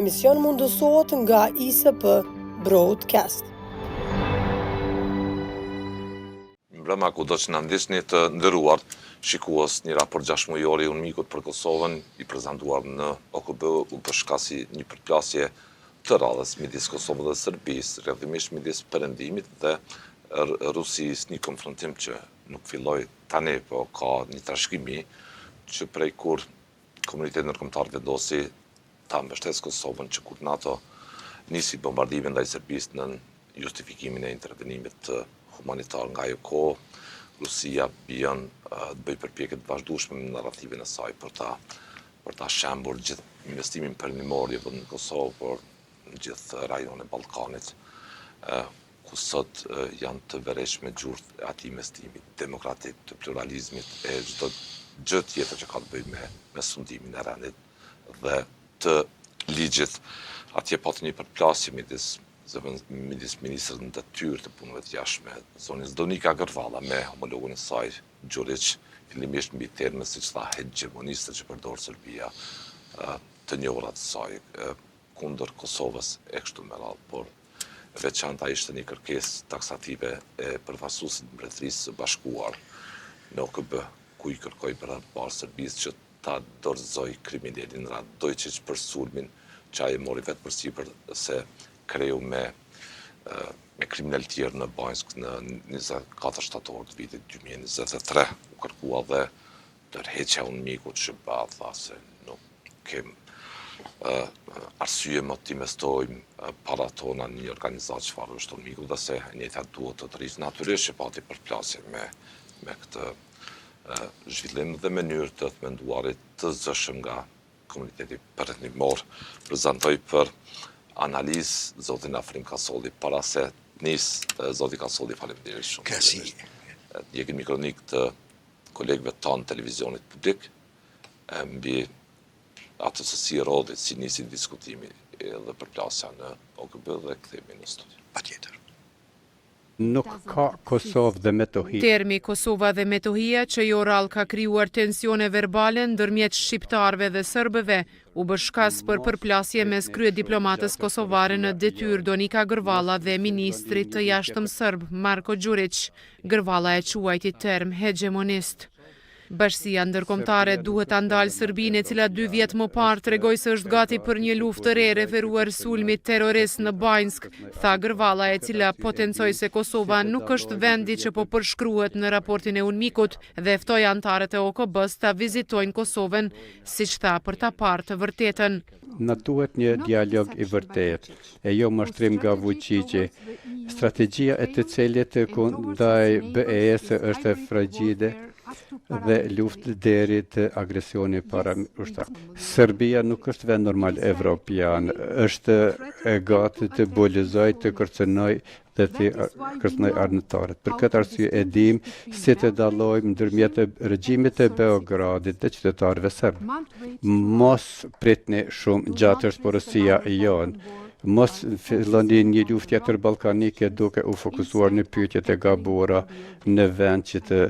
emision mundësohet nga ISP Broadcast. Mbrëma kudo që na ndiqni të nderuar shikues, një raport 6 mujor i UNMIK-ut për Kosovën i prezantuar në OKB u përshkasi një përplasje të radhës midis Kosovës dhe Serbisë, rrjedhimisht midis Perëndimit dhe Rusisë, një konfrontim që nuk filloi tani, po ka një trashëgimi që prej kur komuniteti ndërkombëtar vendosi ta mbështesë Kosovën, që kur NATO nisi bombardimin ndaj Serbisë në justifikimin e intervenimit humanitar nga ajo kohë, Rusia bën të bëjë përpjekje të vazhdueshme në narrativin e saj për ta shembur gjithë investimin perëndimor jo vetëm në Kosovë, por në gjithë rajonin e Ballkanit, ku sot janë të vereshme gjurth e atij investimi demokratik, të pluralizmit e çdo gjë tjetër që ka të bëjë me sundimin e rendit dhe të ligjit. Atje pati një përplasje midis ministrët në detyrë të punëve të jashtme, zonin Zdonika Gërvalla me homologun e saj Gjurić, fillimisht mbi terme siç tha hegemoniste që përdor Serbia, të njohura të saj kundër Kosovës e kështu me radhë, por veçanta ishte një kërkesë taksative e përfaqësuesit të Mbretërisë së Bashkuar në OKB, ku i kërkoi për herë të parë Serbisë që ta dorëzoj kriminalin Radojčić për sulmin që ai mori vetë përsipër se kreu me kriminal tjerë në Banjsk në 24 shtator të vitit 2023. U kërkua dhe tërheqja e UNMIK-ut që tha se nuk kem arsye më të investojmë para tona në një organizatë çfarë është UNMIK-u dhe se e njëjta duhet të rritë. Natyrisht që pati përplasje me këtë zhvillim dhe mënyrë të menduarit të zëshëm nga komuniteti perëndimor. Prezantoj për analizë zotin Afrim Kasolli, para se nisë zoti Kasolli, faleminderit shumë. Kasi. Ndjekim një kronik të kolegëve tanë televizionit publik, mbi atë se si rodhi, si nisi diskutimi dhe përplasja në OKB dhe kthehemi në studio. Patjetër. Nuk ka Kosovë dhe Metohi. Termi Kosova dhe Metohia që jo rall ka krijuar tensione verbale ndërmjet shqiptarëve dhe serbëve, u bë shkas për përplasje mes kryediplomatës kosovare në detyrë Donika Gërvalla dhe ministrit të jashtëm serb Marko Gjurić. Gërvalla e quajti term hegemonist. Bashkia ndërkombëtare duhet ta ndalë Serbinë, e cila 2 vjet më parë tregoi se është gati për një luftë të re referuar sulmit terrorist në Banjsk, tha Gërvalla, e cila potencoi se Kosova nuk është vendi që po përshkruhet në raportin e UNMIK-ut dhe ftoi anëtarët e OKB-s ta vizitojnë Kosovën, siç tha, për ta parë të vërtetën. Na duhet një dialog i vërtet, e jo mashtrim nga Vučići. Strategjia e të cilit ndaj BE-s është fragile dhe luftë deri të agresioni para ushtar. Serbia nuk është vend normal evropian, është e gati të bolizoj, të kërcënoj dhe të kërcënoj armëtarët. Për këtë arsye e dim si të dallojmë ndërmjet regjimit të Beogradit dhe qytetarëve serb. Mos pritni shumë gjatë porosia jonë. Mos filloni një luftë tjetër ballkanike duke u fokusuar në pyetjet e gabuara në vend që të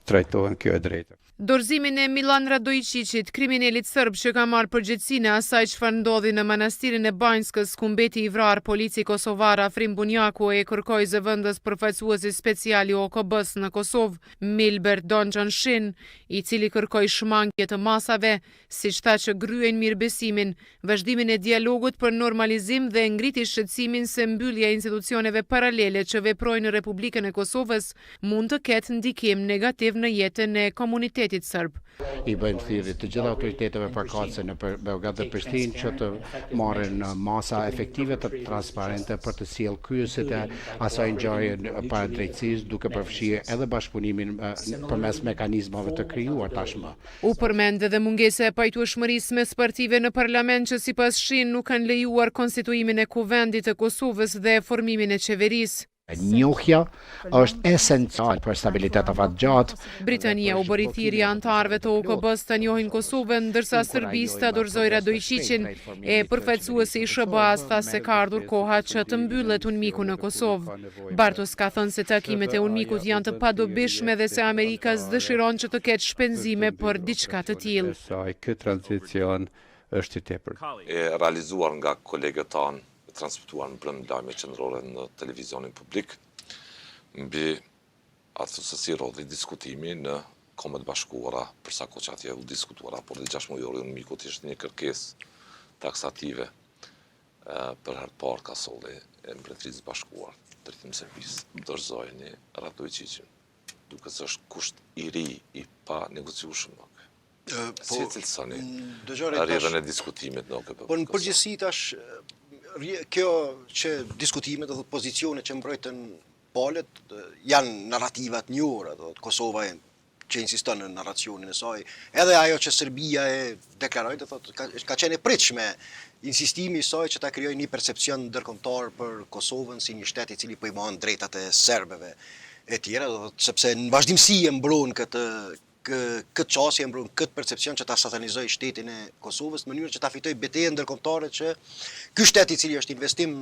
trajtohen kjo e drejtë. Dorëzimin e Milan Radojčićit, kriminalit serb që ka marrë përgjegjësinë e asaj çfarë ndodhi në manastirin e Banjskës, ku mbeti i vrarë polici kosovar Afrim Bunjaku, e kërkoi zëvendës përfaqësuesi special i OKB-s në Kosovë, Milbert Donxhanshin, i cili kërkoi shmangje të masave, siç tha që gryejnë mirëbesimin, vazhdimin e dialogut për normalizim dhe ngriti shqetësimin se mbyllja e institucioneve paralele që veprojnë në Republikën e Kosovës mund të ketë ndikim negativ në jetën e komunitetit serb. I bëjmë thirrje të gjitha autoriteteve përkatëse në Beograd dhe Prishtinë që të marrin masa efektive të transparente për të sjellë kryesit e asaj ngjarje para drejtësisë, duke përfshirë edhe bashkëpunimin përmes mekanizmave të krijuar tashmë. U përmend edhe mungesa e pajtueshmërisë mes partive në parlament që sipas shin nuk kanë lejuar konstituimin e kuvendit të Kosovës dhe formimin e qeverisë. Njohja është esencial për stabilitet afatgjatë. Britania u bëri thirrje anëtarëve të OKB-s të njohin Kosovën, ndërsa Serbisë ta dorëzoi Radojčićin, e përfaqësuesi i SBA-s tha se ka ardhur koha që të mbyllet UNMIK-u në Kosovë. Bartos ka thënë se takimet e UNMIK-ut janë të padobishme dhe se Amerika dëshiron që të ketë shpenzime për diçka të tillë. Ky tranzicion është i tepër. E realizuar nga kolegët tanë, transmetuar në brenda lajme qendrore në televizionin publik, mbi atë se si rodhi diskutimi në Kombet Bashkuara, përsa ko që atje u diskutuar raporti 6 mujor i UNMIK-ut ishte një kërkesë taksative për herë parë ka solli e Mbretërisë së Bashkuar, drejtim servis, dorëzoi një Radojčićin, duke se është kusht i ri, i pa negociueshëm. Si e cilësoni rrjedhën e diskutimit në OKB? Po në përgjithësi tash kjo që diskutimet dhe pozicionet që mbrojtën palët janë narrativat njëra, Kosova që insiston në narracionin e saj, edhe ajo që Serbia e deklaroi, ka qenë e pritshme insistimi i saj që ta krijojë një percepcion ndërkombëtar për Kosovën si një shtet i cili po i mohon drejtat e serbëve e tjera, sepse në vazhdimsi e mbron këtë qasje, mbron këtë percepcion që ta satanizoj shtetin e Kosovës në mënyrë që ta fitoj betejën ndërkombëtare që ky shtet i cili është investim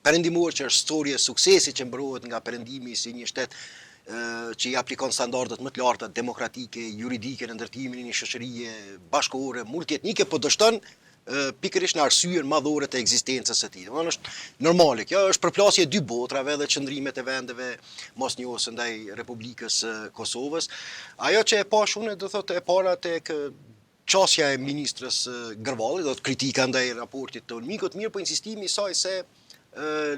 perëndimor, që është storje e suksesit që mbrohet nga perëndimi si një shtet që i aplikon standardet më të larta demokratike, juridike në ndërtimin e një shoqërie bashkëore, multietnike, po dështon pikërisht në arsyen madhore të ekzistencës së tij. Domethënë është normale. Kjo është përplasje e dy botrave dhe çndrimet e vendeve mosnjohëse ndaj Republikës së Kosovës. Ajo që e pash unë do thotë e para tek qasja e ministrës Gërvalli, do të kritika ndaj raportit të UNMIK-ut, mirë po insistimi i saj se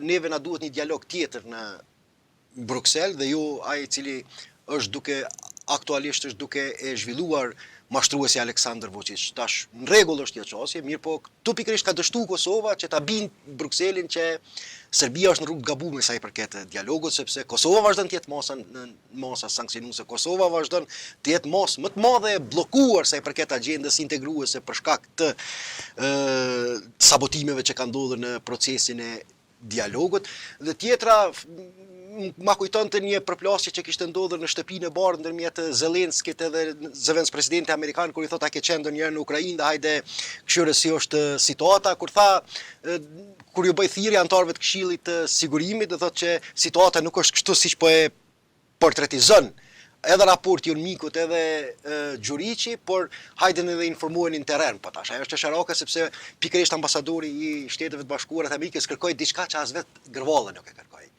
neve na duhet një dialog tjetër në Bruxelles dhe jo ai i cili aktualisht është duke e zhvilluar mashtruesi Aleksandar Vučić. Tash në rregull është kjo çështje, mirë po këtu pikërisht ka dështuar Kosova që ta bindë Brukselin që Serbia është në rrugë gabuar sa i përket dialogut, sepse Kosova vazhdon të jetë masa sanksionuese, Kosova vazhdon të jetë masë më të madhe e bllokuar sa i përket agjendës integruese për shkak të sabotimeve që kanë ndodhur në procesin e dialogut. Dhe tjetra ma kujtonte një përplasje që kishte ndodhur në shtëpinë e bardhë ndërmjet Zelenskit edhe zëvendës presidenti amerikan kur i thotë a ke qenë ndonjëherë në Ukrainë dhe hajde këshire si është situata, kur ju bëj thirrje anëtarëve të Këshillit të Sigurimit, do thotë që situata nuk është kështu siç po e portretizon edhe raporti UNMIK-ut edhe Gjuriqi, por hajden edhe informueni në terren. Po tash ajo është çesharake sepse pikërisht ambasadori i Shteteve të Bashkuara të Amerikës kërkoi diçka që as vet Gërvalla nuk e kërkoi.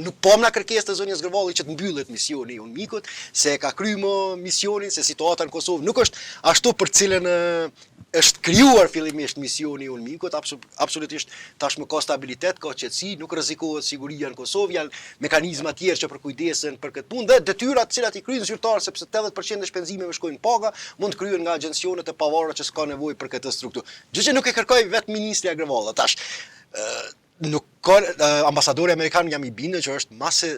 Nuk pomna kërkesë të zonjës Gërvalli që të mbyllet misioni i UNMIK-ut, se ka kryer misionin, se situata në Kosovë nuk është ashtu për cilën është krijuar fillimisht misioni i UNMIK-ut, absolutisht tashmë ka stabilitet, ka qetësi, nuk rrezikohet siguria në Kosovë, janë mekanizma të tjerë që përkujdesen për këtë punë dhe detyrat të cilat i kryejnë zyrtarë, sepse 80% e shpenzimeve shkojnë paga, mund të kryhen nga agjencionet e pavarura që s'ka nevojë për këtë strukturë. Gjë që nuk e kërkoi vetë ministri Gërvalla. Tash nuk ka ambasadori amerikan jam i bindur që është masë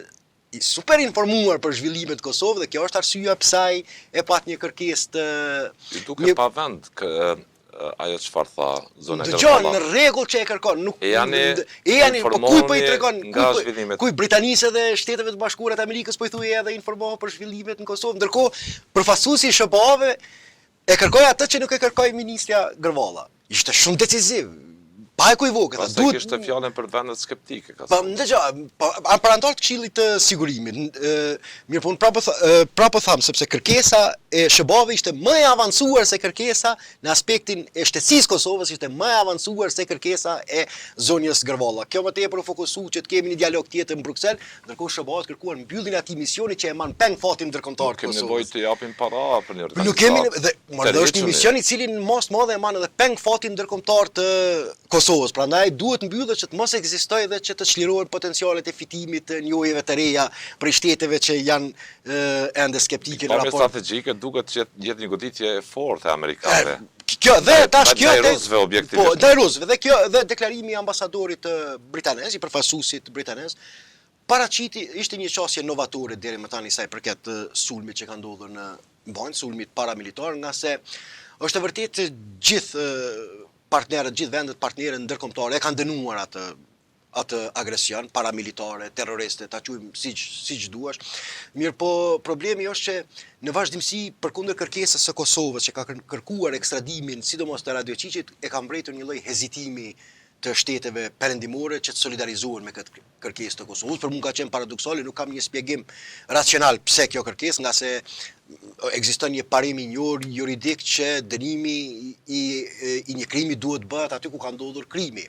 i super informuar për zhvillimet të Kosovës dhe kjo është arsyeja pse ai e pat një kërkesë të I duke pa vend ajo çfarë tha zona Gërvalla. Dëgjon në rregull që e kërkon, nuk po kuj po i tregon kuj Britanisë dhe Shteteve të Bashkuara të Amerikës po i thuaj edhe informohu për zhvillimet në Kosovë, ndërkohë përfaqësuesi i SBA-ve e kërkoi atë që nuk e kërkoi ministrja Gërvalla. Ishte shumë decisiv. Pa e kujvokët. Pastaj kishte fjalën për vendet skeptike. Po dëgjoj, për anëtar të Këshillit të Sigurimit, mirë po unë prapë tham sepse kërkesa e SBA-ve ishte më e avancuar se kërkesa në aspektin e shtetësisë Kosovës, ishte më e avancuar se kërkesa e zonjës Gërvalla. Kjo më tepër u fokusu që të kemi një dialog tjetër në Bruksel, ndërkohë SBA kërkuan mbylljen e atij misioni që e man peng fatin ndërkombëtar të Kosovës. Kemi nevojë të japim para për një organizatë. Nuk kemi dhe është një mision i cili në mas madhe e man edhe peng fatin ndërkombëtar të Kosovës, prandaj duhet mbyllet që të mos ekzistojë dhe që të çlirohen potencialet e fitimit të njojeve të reja për shteteve që janë ende skeptike në raport. Strategjike duket që jetë një goditje e fortë e amerikanëve. Kjo dhe tash kjo rusëve objektivisht. Po, ndaj rusëve dhe kjo dhe deklarimi i ambasadorit britanez, i përfaqësuesit britanez, paraqiti ishte një çështje novatore deri më tani sa i përket sulmit që ka ndodhur në Banjë, sulmit paramilitar, nga se është vërtet gjithë partnerët, gjithë vendet partnerë ndërkombëtare e kanë dënuar atë agresion paramilitare, terroriste, ta quajmë siç duash. Mirë po problemi është që në vazhdimsi përkundër kërkesës së Kosovës që ka kërkuar ekstradimin, sidomos të Radojčićit, e ka mbretur një lloj hezitimi të shteteve perëndimore që të solidarizohen me këtë kërkesë të Kosovës. Për mua ka qenë paradoksale, nuk kam një shpjegim racional pse kjo kërkesë, nga se ekziston një parim i njohur juridik që dënimi i një krimi duhet bëhet aty ku ka ndodhur krimi.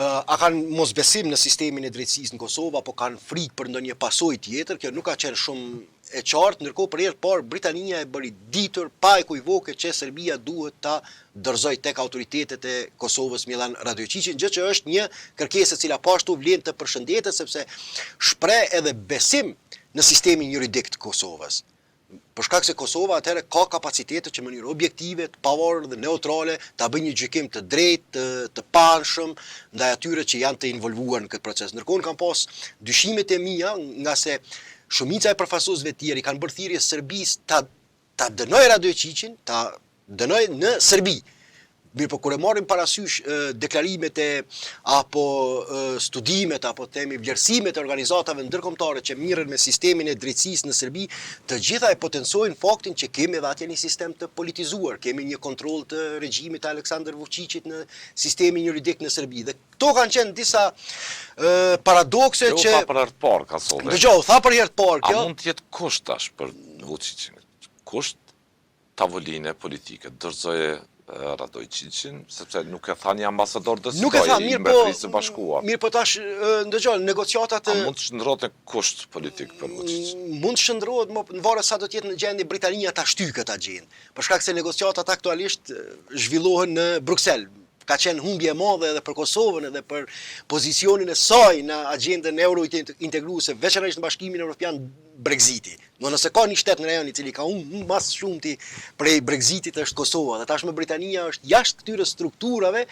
A kanë mosbesim në sistemin e drejtësisë në Kosovë, apo kanë frikë për ndonjë pasojë tjetër, kjo nuk ka qenë shumë e qartë, ndërkohë për herë parë Britania e bëri ditur pa ekuivoke që Serbia duhet ta dorëzoj tek autoritetet e Kosovës Milan Radojčićin, gjë që është një kërkesë e cila pashtu vlen të përshëndetet sepse shpreh edhe besim në sistemin juridik të Kosovës. Për shkak se Kosova atëherë ka kapacitete që në mënyrë objektive, të pavarur dhe neutrale ta bëjë një gjykim të drejtë, të panshëm ndaj atyre që janë të involvuar në këtë proces. Ndërkohë kam pas dyshimet e mia, nga se shumica e përfaqësuesve të tjerë kanë bërë thirrje Serbisë ta dënojë Radojčićin, ta dënojë në Serbi. Mirë, po kur e marrim parasysh deklarimet apo studimet apo themi vlerësimet e organizatave ndërkombëtare që mirren me sistemin e drejtësisë në Serbi, të gjitha e potencojnë faktin që kemi edhe atje një sistem të politizuar, kemi një kontroll të regjimit të Aleksandar Vučićit në sistemin juridik në Serbi. Dhe këto kanë qenë disa paradokse që tha për herë të parë ka solle. Dëgjoj, tha për herë të parë kjo. A mund të jetë kusht tash për Vučićin? Kusht tavoline politike, dorëzoje Radojčićin, sepse nuk e tha një ambasador të Nuk e tha, mirë po tash ndëgjoj, negociatat A mund të shndrohet në kusht politik për Vučićin? Mund të shndrohet, në varet sa do të jetë në gjendje Britania ta shtyjë këtë agjendë. Për shkak se negociatat aktualisht zhvillohen në Bruksel. Ka qenë humbje e madhe edhe për Kosovën edhe për pozicionin e saj në agjendën euro-integruese, veçanërisht në Bashkimin Evropian Brexiti. Nëse ka një shtet në rajon i cili ka humbur mas shumti prej Brexitit është Kosova, dhe tashmë Britania është jashtë këtyre strukturave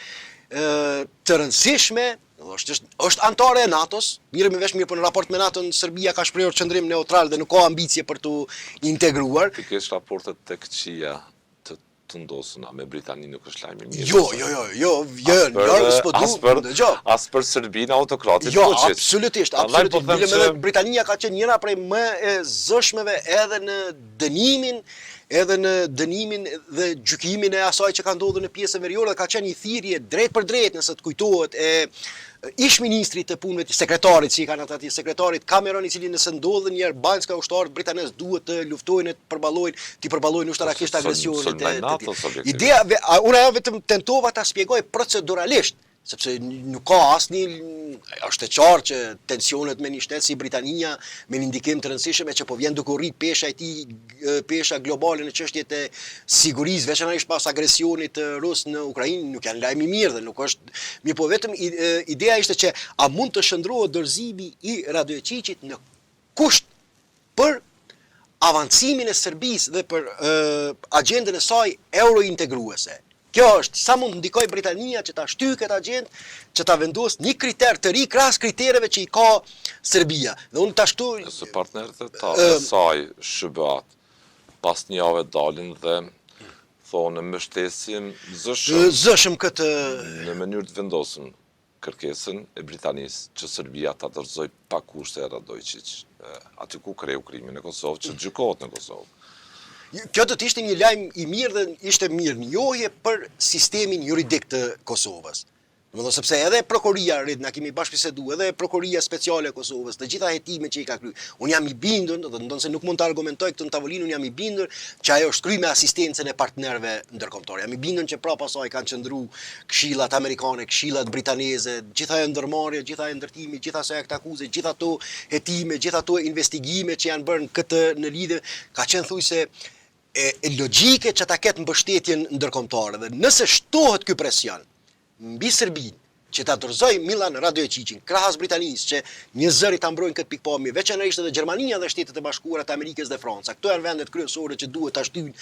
të rëndësishme, është antare e NATO-s, mirë po në raport me NATO Serbia ka shprehur qëndrim neutral dhe nuk ka ambicie për të integruar. Ti ke raportet tek Qia të ndosuna me Britaninë nuk është lajm i mirë. As për Serbinë autokratit Vučić. Absolutisht. Britania ka qenë njëra prej më e zëshmeve edhe në dënimin dhe gjykimin e asaj që ka ndodhur në pjesën veriore, ka qenë një thirrje drejt për drejt, nëse të kujtohet, ish ministrit të punëve, sekretarit që i kanë atati, sekretarit Cameron, i cili nëse ndodhen një herë banjska ushtarët britanes duhet të luftojnë, të përballojnë ushtarakisht agresionit. Ideja, unë vetëm tentova ta shpjegoj proceduralisht, sepse nuk ka asnjë, është e qartë që tensionet me një shtet si Britania me një ndikim të rëndësishëm që po vjen duke u rrit pesha globale në çështjet e sigurisë, veçanërisht pas agresionit rus në Ukrainë, nuk janë lajm i mirë dhe nuk është mirë, po vetëm ideja ishte që a mund të shndrohet dorëzimi i Radojčićit në kusht për avancimin e Serbisë dhe për agjendën e saj euro-integruese. Kjo është sa mund të ndikoj Britania që ta shtyjë këtë agjendë, që ta vendos një kriter të ri krahas kritereve që i ka Serbia. Dhe unë tashtu nëse partnerët e saj SBA pas një javë dalin dhe thonë mbështesin zëshëm këtë në mënyrë të vendosën kërkesën e Britanisë që Serbia ta dorëzoj pa kushte Radojčić, aty ku kreu krimin në Kosovë, që gjykohet në Kosovë. Kjo do të ishte një lajm i mirë dhe ishte mirënjohje për sistemin juridik të Kosovës. Domethënë sepse edhe prokuria na kemi bashkëbiseduar, edhe prokuria speciale e Kosovës, të gjitha hetimet që i ka kryer. Unë jam i bindur, do të thonë se nuk mund të argumentoj këtë në tavolinë, unë jam i bindur që ajo është kryer me asistencën e partnerëve ndërkombëtar. Jam i bindur që prapa saj kanë qëndruar këshillat amerikane, këshillat britaneze, gjitha ajo ndërmarrje, gjitha ajo ndërtimi, gjitha ajo aktakuzë, gjitha ato hetime, gjitha ato investigime që janë bërë këtë në lidhje, ka qenë thujse e logjike që ta ketë mbështetjen ndërkombëtare. Dhe nëse shtohet ky presion mbi Serbinë që ta dorëzoj Milan Radojčićin krahas Britanisë, që një zëri ta mbrojnë këtë pikpamje, veçanërisht edhe Gjermania dhe Shtetet e Bashkuara të Amerikës dhe Franca. Këto janë vendet kryesore që duhet ta shtyjnë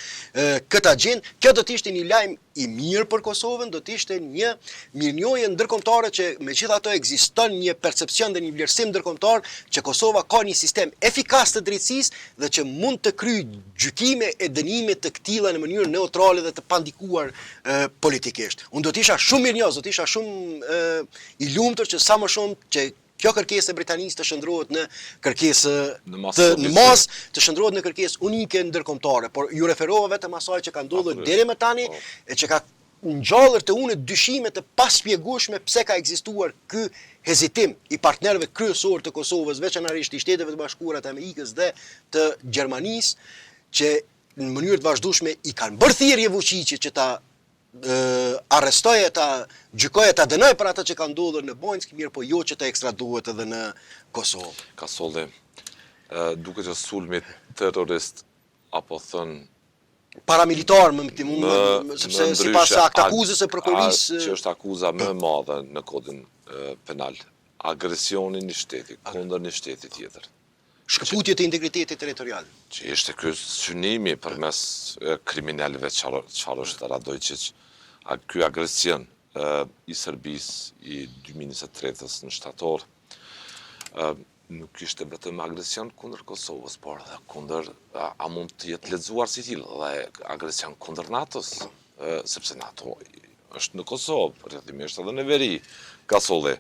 këtë agjendë. Kjo do të ishte një lajm i mirë për Kosovën, do të ishte një mirënjohje ndërkombëtare që megjithatë ekziston një percepcion dhe një vlerësim ndërkombëtar që Kosova ka një sistem efikas të drejtësisë dhe që mund të kryejë gjykime e dënime të këtilla në mënyrë neutrale dhe të pandikuar politikisht. Unë do të isha shumë mirënjohës, do të isha shumë i lumtur që sa më shumë që kjo kërkesë e Britanisë të shndrohet në kërkesë të shndrohet në kërkesë unike ndërkombëtare, por ju referova vetëm asaj që ka ndodhur deri më tani e që ka ngjallër të unë dyshime të paspjegueshme pse ka ekzistuar ky hezitim i partnerëve kryesor të Kosovës, veçanërisht i Shteteve të Bashkuara të Amerikës dhe të Gjermanisë, që në mënyrë të vazhdueshme i kanë bërë thirrje Vučićit që ta arrestoje, ta gjykoje, ta dënoj për atë që ka ndodhur në Bojnsk, mirë po jo që ta ekstradohet edhe në Kosovë. Ka solli, duke që sulmi terrorist, apo thënë Paramilitar, sepse sipas akuzës së prokurorisë që është akuza më e madhe në kodin penal, agresioni një shteti kundër një shteti tjetër. Shkëputje të integritetit territorial. Që ishte ky synimi përmes kriminalëve çfarë është Radojčić, ky agresion i Serbisë i 2023 në shtator, nuk ishte vetëm agresion kundër Kosovës, por edhe kundër, a mund të jetë lexuar si tillë, dhe agresion kundër NATO-s, sepse NATO është në Kosovë, rrjedhimisht edhe në veri, ka solli.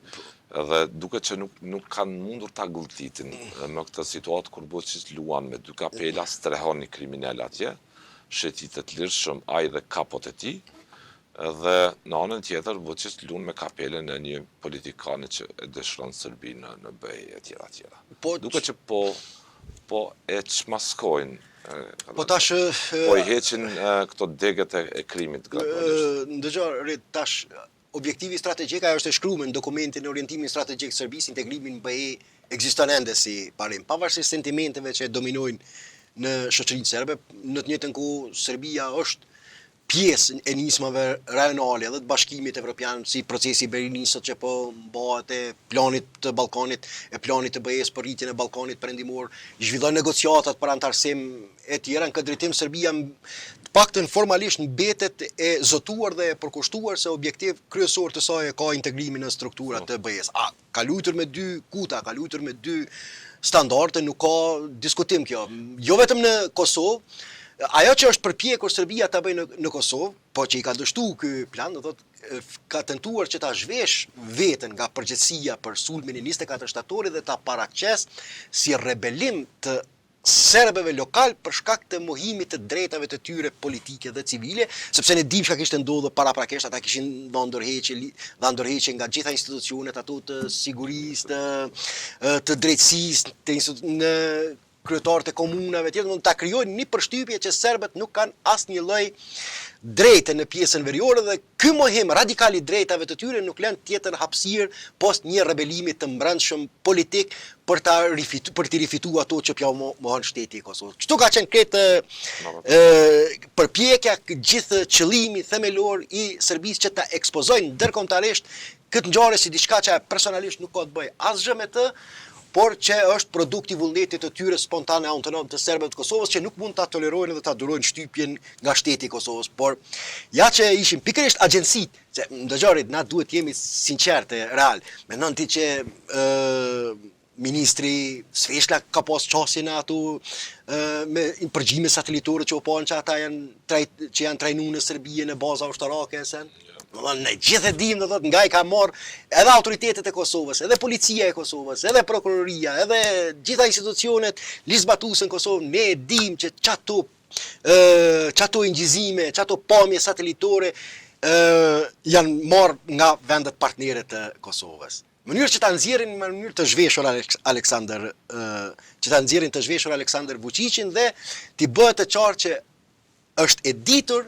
Edhe duke që nuk kanë mundur ta gulltitin në këtë situatë kur Vučić luan me 2 kapela, strehon një kriminal atje, shetit të lirshëm ai dhe kapot e tij, dhe në anën tjetër Vučić luan me kapelen e një politikani që e dëshiron Serbinë në BE e tjera. Duke që po e çmaskojnë, po tash po i heqin këto degët e krimit gradualisht. Ndëgjoj, tash objektivi strategjik ajo është e shkruar në dokumentin e orientimit strategjik të Serbisë, integrimi në BE ekziston ende si parim, pavarësisht sentimenteve që dominojnë në shoqërinë serbe. Në të njëjtën kohë Serbia është pjesë e nismave rajonale dhe të Bashkimit Evropian, si procesi i Berlinisë që po bëhet e planit të Ballkanit, e planit të BE-s për rritjen e Ballkanit perëndimor, zhvillon negociatat për antarësim e tjera. Në këtë drejtim Serbia paktën formalisht mbetet e zotuar dhe e përkushtuar se objektiv kryesor të saj ka integrimin në strukturat të BE-s. Ka luajtur me 2 kuta, ka luajtur me 2 standarde, nuk ka diskutim kjo. Jo vetëm në Kosovë, ajo që është përpjekur Serbia ta bëjë në Kosovë, po që i ka dështuar ky plan, do thotë ka tentuar që ta zhvesh veten nga përgjegjësia për sulmin e 24 shtatorit dhe ta paraqes si rebelim të serbëve lokal për shkak të mohimit të drejtave të tyre politike dhe civile, sepse ne dimë çka kishte ndodhur paraprakisht, ata kishin dhënë ndërheqje nga gjitha institucionet ato të sigurisë, të drejtësisë, në kryetarët e komunave tjetër, mund ta krijojnë një përshtypje që serbët nuk kanë asnjë lloj drejte në pjesën veriore dhe ky mohim radikal i drejtave të tyre nuk lën tjetër hapësirë post një rebelimi të mbrëmshëm politik për të rifituar ato që mohon shteti i Kosovës. Kështu ka qenë kretë përpjekja, gjithë qëllimi themelor i Serbisë që ta ekspozojnë ndërkombëtarisht këtë ngjarje si diçka që personalisht nuk ka të bëjë asgjë me të, por që është produkt i vullnetit të tyre spontane autonom të serbëve të Kosovës që nuk mund ta tolerojnë dhe ta durojnë shtypjen nga shteti i Kosovës. Por ja që ishin pikërisht agjencitë, se ndëgjorit na duhet jemi sinqertë, real. Mendon ti që ministri Sveshla ka pas çështje në ato me përgjime satelitore që u pan që ata janë trajnuar në Serbi në baza ushtarake sen? Ne gjithë e dim, nga i ka marrë edhe autoritetet e Kosovës, edhe policia e Kosovës, edhe prokuroria, edhe gjitha institucionet lisbatuese në Kosovë, ne e dim që çato ingjizime, çato pamje satelitore janë marrë nga vendet partnere të Kosovës. Mënyrë që ta nxjerrin në mënyrë të zhveshur Aleksandar Vučićin dhe t'i bëhet të qartë që është e ditur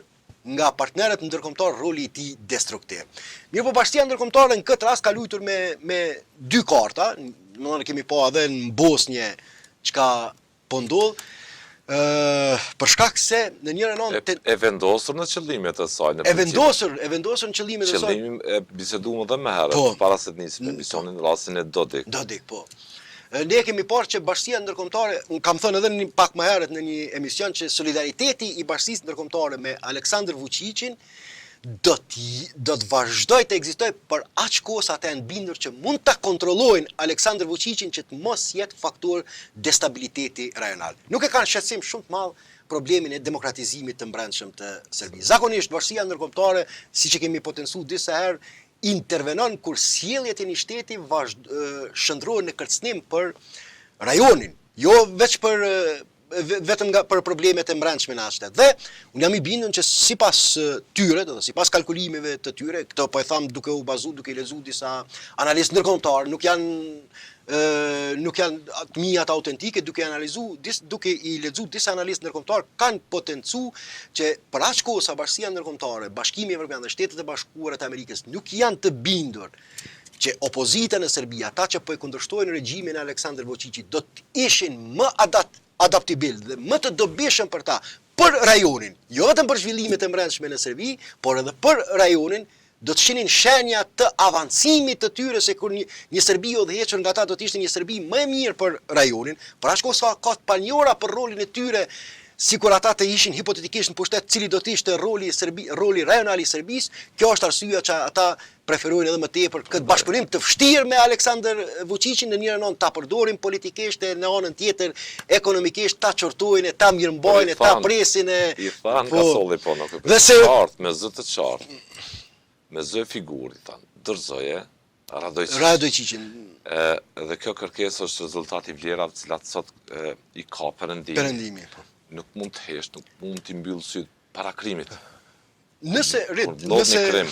nga partnerët ndërkombëtar roli i tij destruktiv. Mirë po bashkia ndërkombëtare në këtë rast ka luajtur me 2 karta, domethënë kemi pa edhe në Bosnjë çka po ndodh, për shkak se në njërin anë e vendosur në qëllimet e saj, e vendosur në qëllimet e saj. Qëllimi e biseduam edhe më herët, para se të nisim emisionin në rastin e Dodik. Dodik, po. Ne kemi parë që bashkia ndërkombëtare, kam thënë edhe pak më herët në një emision që solidariteti i bashkisë ndërkombëtare me Aleksandar Vučićin do të vazhdojë të ekzistojë për aq kohë sa ata janë bindur që mund ta kontrollojnë Aleksandar Vučićin që të mos jetë faktor destabiliteti rajonal. Nuk e kanë shqetësim shumë të madh problemin e demokratizimit të brendshëm të Serbisë. Zakonisht bashkia ndërkombëtare, siç e kemi potencuar disa herë, intervenon kur sjelljet e një shteti shndrohen në kërcënim për rajonin, jo veç për vetëm nga për problemet e brendshme në ashtet. Dhe unë jam i bindur që sipas tyre, do të sipas kalkulimeve të tyre, këto po e tham duke u bazuar, duke lexuar disa analistë ndërkombëtar, nuk janë të mia të autentike, duke i lexuar disa analistë ndërkombëtar kanë potencu që për aq kohë sa Bashkia Ndërkombëtare, Bashkimi Evropian dhe Shtetet e Bashkuara të Amerikës nuk janë të bindur që opozita në Serbi, ata që po e kundërshtojnë regjimin e Aleksandar Vučićit, do të ishin më adaptibil dhe më të dobishëm për ta, për rajonin, jo vetëm për zhvillimet e brendshme në Serbi, por edhe për rajonin, do të shihnin shenja të avancimit të tyre se kur një Serbi o dhe hequr nga ta do të ishte një Serbi më e mirë për rajonin, për aq kohë sa ka të panjora për rolin e tyre, sikur ata të ishin hipotetikisht në pushtet, cili do të ishte roli rajonal i Serbisë. Kjo është arsyeja që ata preferojnë edhe më tepër këtë bashkëpunim të vështirë me Aleksandar Vučićin, në njërin anë ta përdorin politikisht, e në anën tjetër ekonomikisht ta çortojnë, ta mirëmbajnë, ta presin I thanë ka solli po nuk e qartë me zë të qartë. Me zë figuri thanë, dorëzoje Radojčićin. Dhe kjo kërkesë është rezultati vlerave të cilat sot i ka perëndimi. Nuk mund të hesh, nuk mund të mbyll syt para krimit. Nëse një krim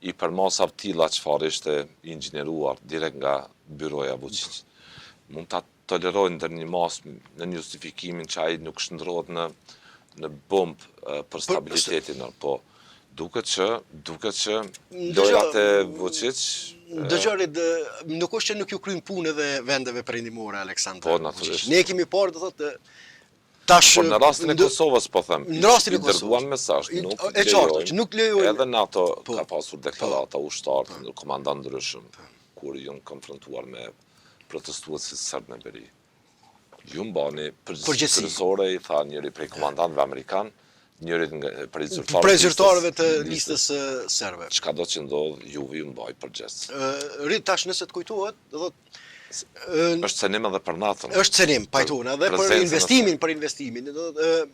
i përmasa të tilla çfarë ishte inxhinieruar direkt nga byroja Vučić, mund ta tolerojnë ndër një mas në një justifikimin që ai nuk shndrohet në bombë për stabilitetin, po duket që lojrat e Vučić Dëgjorit, nuk është që nuk ju kryen punë edhe vendeve perëndimore Aleksandar. Po natyrisht. Ne kemi parë do thotë tash por në rastin e Kosovës po them, në rastin e Kosovës dërguan mesazh, nuk lejojnë. Edhe NATO ka pasur deklarata ushtarë në komandant ndryshëm kur janë konfrontuar me protestuesit serb në Beri. Ju mbani përgjithësore i tha njëri prej komandantëve amerikan, njëri prej zyrtarëve të listës serbe. Çka do të ndodh, juve ju mbaj përgjithësi. Rit tash nëse të kujtohet, do thotë është cenim edhe për natën. Është cenim, pajtona, dhe për investimin,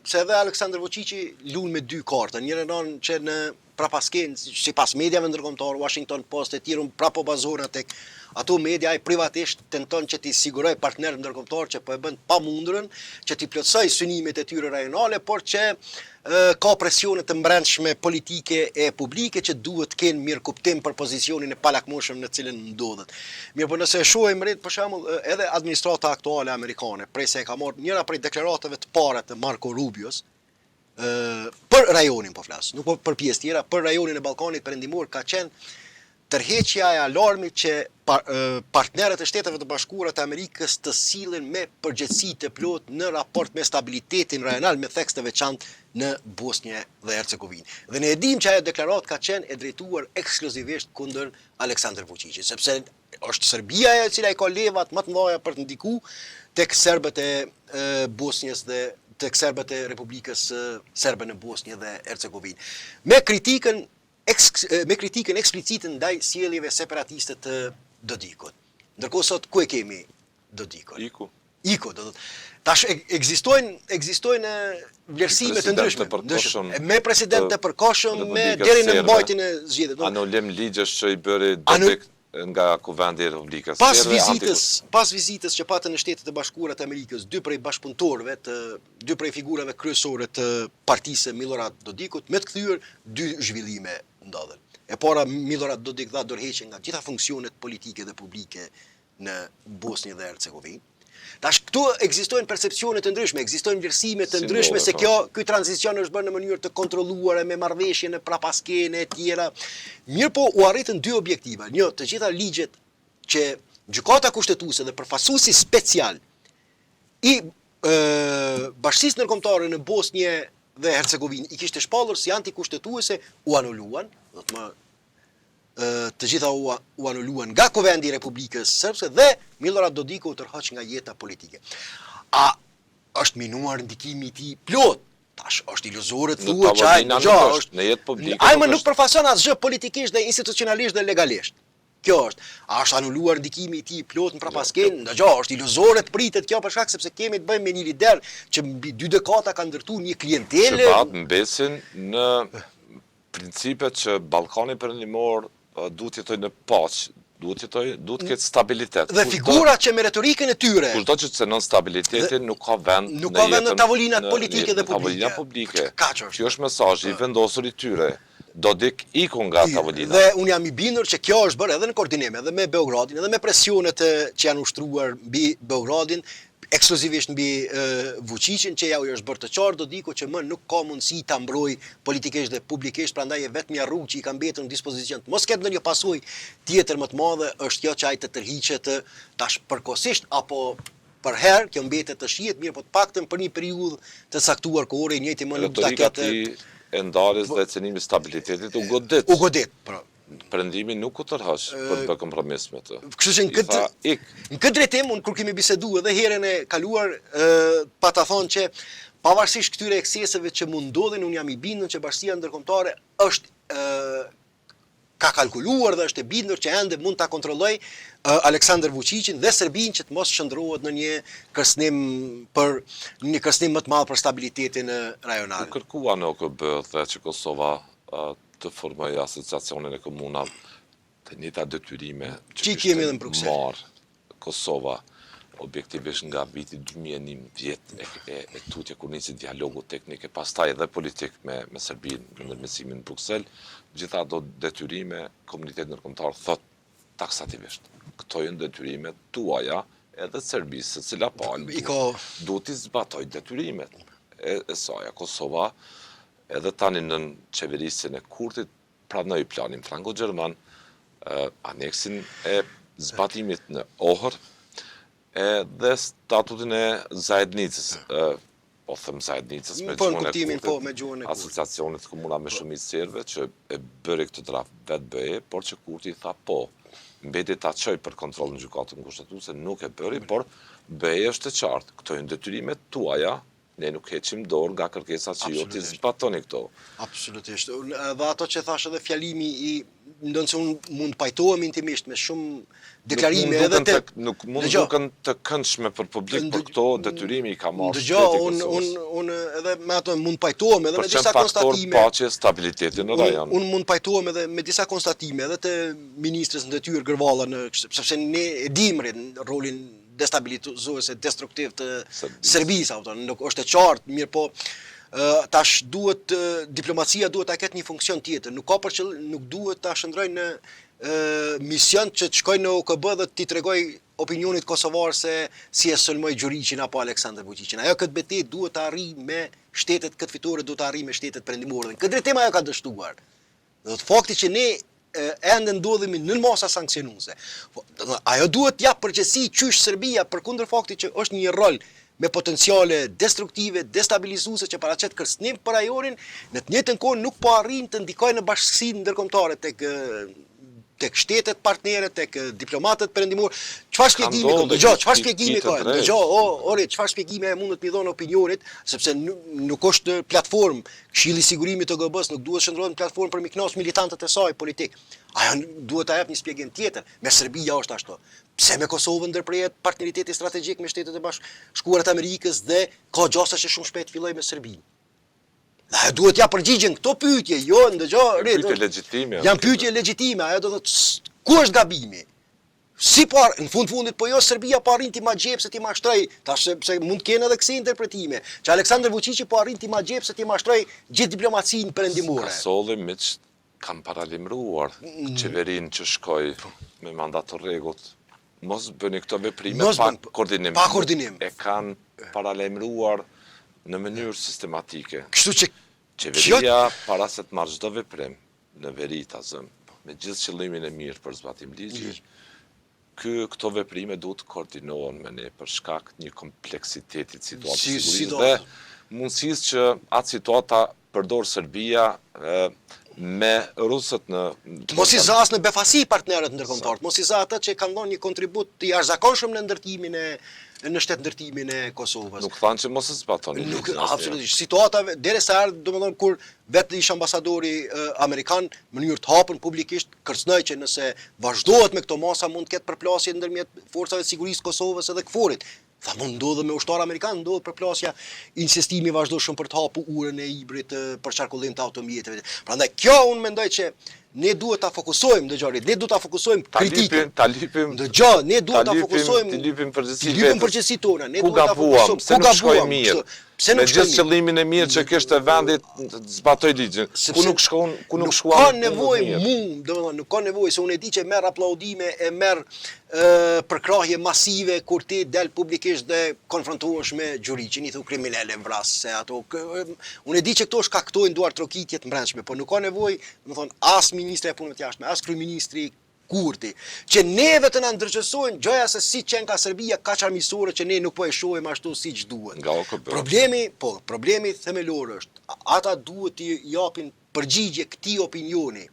se edhe Aleksandar Vučići lun me dy karta, njërin anë që në prapasken, sipas mediave ndërkombëtare, Washington Post e tjerë prapo bazohen tek ato media, ai privatisht tenton që t'i siguroj partner ndërkombëtar që po e bën pamundurën, që t'i plotësoj synimet e tyre rajonale, por që ka presione të brendshme politike e publike që duhet të kenë mirë kuptim për pozicionin e palakmoshëm në cilën ndodhet. Mirë, po nëse e shohim për shembull edhe administrata aktuale amerikane, prej se e ka marrë njëra prej deklaratave të para të Marco Rubios, për rajonin po flas, nuk për pjesë tjera, për rajonin e Ballkanit Perëndimor ka qenë tërheqja e alarmit që partnerët e Shteteve të Bashkuara të Amerikës të sillen me përgjegjësi të plot në raport me stabilitetin rajonal me theks të veçantë në Bosnjë dhe Hercegovinë. Dhe ne e dim që ajo deklaratë ka qenë e drejtuar ekskluzivisht kundër Aleksandar Vučićit, sepse është Serbia e cila i ka levat më të mëdha për të ndikuar tek serbët e Bosnjës dhe tek serbët e Republikës Serbe në Bosnjë dhe Hercegovinë. Me kritikën eksplicite ndaj sjelljeve separatiste të Dodikut. Ndërkohë sot ku e kemi Dodikun? Iku, do thotë. Tash ekzistojnë vlerësime të ndryshme me president të përkohshëm, me deri në mbajtjen e zgjedhjeve. Anolim ligjesh që i bëri Dodik nga Kuvendi i Republikës Serbe. Pas vizitës që patën në Shtetet e Bashkuara të Amerikës, dy prej bashkëpunëtorëve, dy prej figurave kryesore të partisë Milorad Dodikut, me të kthyer dy zhvillime ndodhen. E para, Milorad Dodik dha dorëheqje nga gjitha funksionet politike dhe publike në Bosnjë dhe Hercegovinë. Tash këtu ekzistojnë percepcione të ndryshme, ekzistojnë vlerësime të ndryshme se ky tranzicion është bërë në mënyrë të kontrolluar me marrëveshje në prapaskene e tjera. Mirë po u arritën dy objektiva. Një, të gjitha ligjet që gjykata kushtetuese dhe përfaqësuesi special i Bashkisë Ndërkombëtare në Bosnjë dhe Hercegovinë i kishte shpallur si antikushtetuese u anuluan, do të më të gjitha u anuluan nga Kuvendi i Republikës Srpske dhe Milorad Dodiku u tërhoq nga jeta politike. A është minuar ndikimi i tij plot? Tash është iluzore të thuhet që ai në jetë publike. Ai më nuk përfaqëson asgjë politikisht dhe institucionalisht dhe legalisht. Kjo është. A është anuluar ndikimi i tij plot në prapasken? Është iluzore të pritet kjo për shkak sepse kemi të bëjmë me një lider që mbi 2 dekada ka ndërtuar një klientelë. Që mbesin në principet që Ballkani Perëndimor duhet jetojë në paqë duhet ketë stabilitet. Dhe figurat që me retorikën e tyre Kushdo që cënon stabilitetin nuk ka vend në tavolinat politike dhe publike. Kjo është mesazhi i vendosur i tyre. Dodik ikon nga tavolina. Dhe unë jam i bindur që kjo është bërë edhe në koordinim, edhe me Beogradin, edhe me presionet që janë ushtruar mbi Beogradin, ekskluzivisht mbi Vučićin, që ja u është bërë të qartë Dodiku që më nuk ka mundësi ta mbrojë politikisht dhe publikisht, prandaj e vetmja rrugë që i ka mbetur në dispozicion. Mos ketë ndonjë pasojë tjetër më të madhe është kjo që ai të tërhiqet tash përkohësisht apo për herë, kjo mbetet të shihet, mirë po të paktën për një periudhë të caktuar kohore i njëjti më nuk ta ketë e ndarjes dhe cenimit stabilitetit u godit. U godit, pra. Perëndimi nuk u tërhoq për të bërë kompromis me të. Kështu që në këtë drejtim, unë kur kemi biseduar edhe herën e kaluar, pa ta thonë që pavarësisht këtyre ekseseve që mund ndodhin, unë jam i bindur që Bashkia Ndërkombëtare është ka kalkuluar dhe është e bindur që ende mund ta kontrolloj Aleksandar Vučićin dhe Serbinë që të mos shndrohet në një kërcënim më të madh për stabilitetin rajonal. Kërkua në OKB dhe që Kosova të formojë asociacionin e komunave të njëjta detyrime që kemi edhe në Bruksel. Marr Kosova objektivisht nga viti 2011 e tutje kur nisi dialogu teknik e pastaj edhe politik me Serbinë në ndërmjetësimin në Bruksel, gjitha do detyrime komuniteti ndërkombëtar thot taksativisht. Këto janë detyrimet tuaja edhe Serbisë, se cila palë duhet të zbatoj detyrimet e saj. Kosova edhe tani në qeverisin e Kurtit pranoi planin franko-gjerman, aneksin e zbatimit në Ohër, dhe statutin e Zajednicës, po them Zajednicës me gjuhën e Kurtit, asociacionit komuna me shumicë serbe që e bëri këtë draft vetë BE, por që Kurti tha po, mbeti ta çoj për kontroll në gjykatën kushtetuese, nuk e bëri, por BE është e qartë, këto janë detyrimet tuaja, ne nuk heqim dorë nga kërkesa që ju t'i zbatoni këto. Absolutisht. Dhe ato që thash edhe fjalimi i ndonë se unë mund pajtohem intimisht me shumë deklarime edhe nuk mund duken të këndshme për publik për këto detyrimi i ka marrë shteti Kosovës. Unë edhe me ato mund pajtohem edhe me disa konstatime. Për paqe, stabiliteti në rajon. Unë mund pajtohem edhe me disa konstatime edhe të ministrës në detyrë Gërvalla, sepse ne e dimë rolin destabilizuese, destruktiv të Serbisë, nuk është e qartë, mirë po tash duhet diplomacia duhet ta ketë një funksion tjetër, nuk duhet ta shndrojë në mision që të shkojë në OKB dhe t'i tregoj opinionit kosovar se si e sulmoi Gjuriqin apo Aleksandar Vučićin. Ajo këtë betejë duhet të arrijë me shtetet këtë fitore, duhet të arrijë me shtetet perëndimore. Këtë drejtim ajo ka dështuar. Do të fakti që ne ende ndodhemi në masa sankcionuese. Ajo duhet t'jap përgjegjësi qysh Serbia përkundër faktit që është një rol me potenciale destruktive, destabilizuese që paraqet kërcënim për rajonin, në të njëjtën kohë nuk po arrin të ndikojnë në bashkësinë ndërkombëtare tek shtetet partnere, tek diplomatët perëndimor. Çfarë shpjegimi ka? Çfarë shpjegimi ka? Çfarë shpjegimi mundet mi dhënë opinionit, sepse nuk është platformë. Këshilli i Sigurimit të OKB-s nuk duhet shndrohet në platformë për miknos militantët e saj politik. Ajo duhet ta jap një shpjegim tjetër. Me Serbia është ashtu. Pse me Kosovën ndërprehet partneriteti strategjik me Shtetet e Bashkuara të Amerikës dhe ka gjasa që shumë shpejt filloi me Serbinë. Dhe duhet ja përgjigjen këto pyetje, jo ndëgjoj, janë pyetje legjitime, ajo do të thotë ku është gabimi? Si po në fundit po jo Serbia po arrin ti ma gjep se ti mashtroj, tash sepse mund të kenë edhe kësi interpretime, që Aleksandar Vučići po arrin ti ma gjep se ti mashtroj gjithë diplomacinë perëndimore. Solli miq kam paralimruar qeverinë që shkoi me mandat të rregullt. Mos bëni këto veprime pa koordinim. E kanë paralemruar në mënyrë sistematike. Kështu që qeveria para se të marrë çdo veprim në veritazëm, me gjithë qëllimin e mirë për zbatim ligji, këto veprime duhet të koordinohen me ne për shkak një kompleksiteti të situatës sigurisë dhe mundësisë që atë situata përdor Serbia me rusët në... Mos i zas në befasi partnerët ndërkombëtar, mos i zas ata që kanë dhënë një kontribut të jashtëzakonshëm në ndërtimin në shtet ndërtimin e Kosovës. Nuk thanë që mos e zbatoni. Absolutisht. Situata derisa erdhi, domethënë kur vetë ish ambasadori amerikan në mënyrë të hapur publikisht kërcënoi që nëse vazhdohet me këto masa mund të ketë përplasje ndërmjet forcave të sigurisë Kosovës edhe KFOR-it. Tha mund ndodhe me ushtar amerikan, ndodhe përplasja, insistimi vazhdoshëm për të hapur urën e Ibrit për qarkullim të automjeteve. Prandaj kjo unë mendoj që ne duhet ta fokusojmë dëgjorit, ne duhet ta fokusojmë kritikën. Ta lipim. Dëgjoj, ne duhet ta fokusojmë. Ti lipim Ti lypim përgjithësi tona, ne ku duhet ta gabuam, fokusojmë. se nuk shkoi mirë. Pse Me nuk shkoi gjithë qëllimin e mirë që kishte vendi zbatoi ligjin. Ku nuk shkuan ka nevojë domethënë nuk ka nevojë se unë e di që merr aplaudime e merr përkrahje masive kur ti del publikisht dhe konfrontohesh me gjuriqin, i thu kriminale vras se ato unë e di që këto shkaktojnë duar trokitje të brendshme, por nuk ka nevojë, domethënë as ministri e punëve të jashtme, as kryeministri Kurti, që neve të na ndërgjegjësojnë gjoja se si qenë ka Serbia kaq armiqësore që ne nuk po e shohim ashtu siç duhet. Nga OKB. Problemi themelor është, ata duhet t'i japin përgjigje këtij opinioni.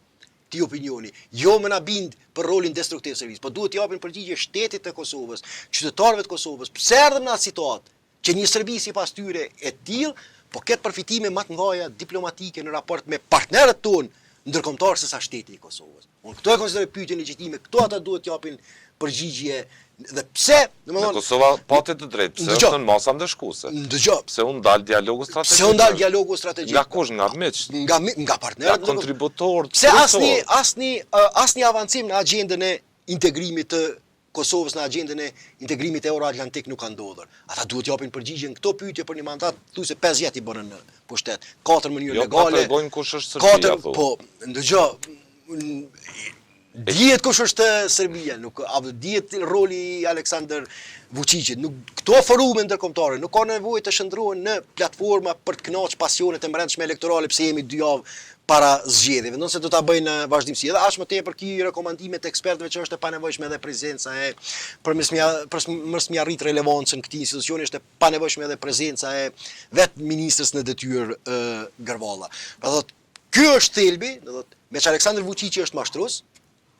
Jo më na bind për rolin destruktiv të Serbisë, por duhet t'i japin përgjigje shtetit të Kosovës, qytetarëve të Kosovës. Pse erdhëm në atë situatë që një Serbi sipas tyre e tillë, po ketë përfitime më të mëdha diplomatike në raport me partnerët tonë ndërkombëtar se sa shteti i Kosovës. Unë këto e konsideroj pyetje legjitime, këto ata duhet t'japin përgjigje dhe pse, domethënë Kosova pati të drejtë, pse është në masa ndeshkuese. Dëgjoj. Pse u ndal dialogu strategjik. Pse u ndal dialogu strategjik? Nga kush, nga miq? Nga partnerët, nga kontributorët. Pse asnjë avancim në agjendën e integrimit të Kosovës në agjendën e integrimit euro-atlantik nuk ka ndodhur. Ata duhet japin përgjigje në këto pyetje për një mandat thuajse 5 vjet i bënë në pushtet, 4 mënyrë legale. Jo, tregojnë kush është Serbia. Po, ndëgjoj. Dihet kush është Serbia, nuk dihet roli i Aleksandar Vučićit. Këto forume ndërkombëtare nuk ka nevojë të shndrohen në platforma për të kënaqur pasionet e brendshme elektorale pse jemi 2 javë para zgjedhjeve. Nëse do ta bëjnë në vazhdimsi. Edhe aq më tepër ky rekomandimet e ekspertëve që është e panevojshme edhe prezenca e përmes mi arrit relevancën këtij institucioni është e panevojshme edhe prezenca e vetë ministrës në detyrë Gërvalla. Do thotë, ky është thelbi, do thotë, me që Aleksandar Vučići është mashtrues,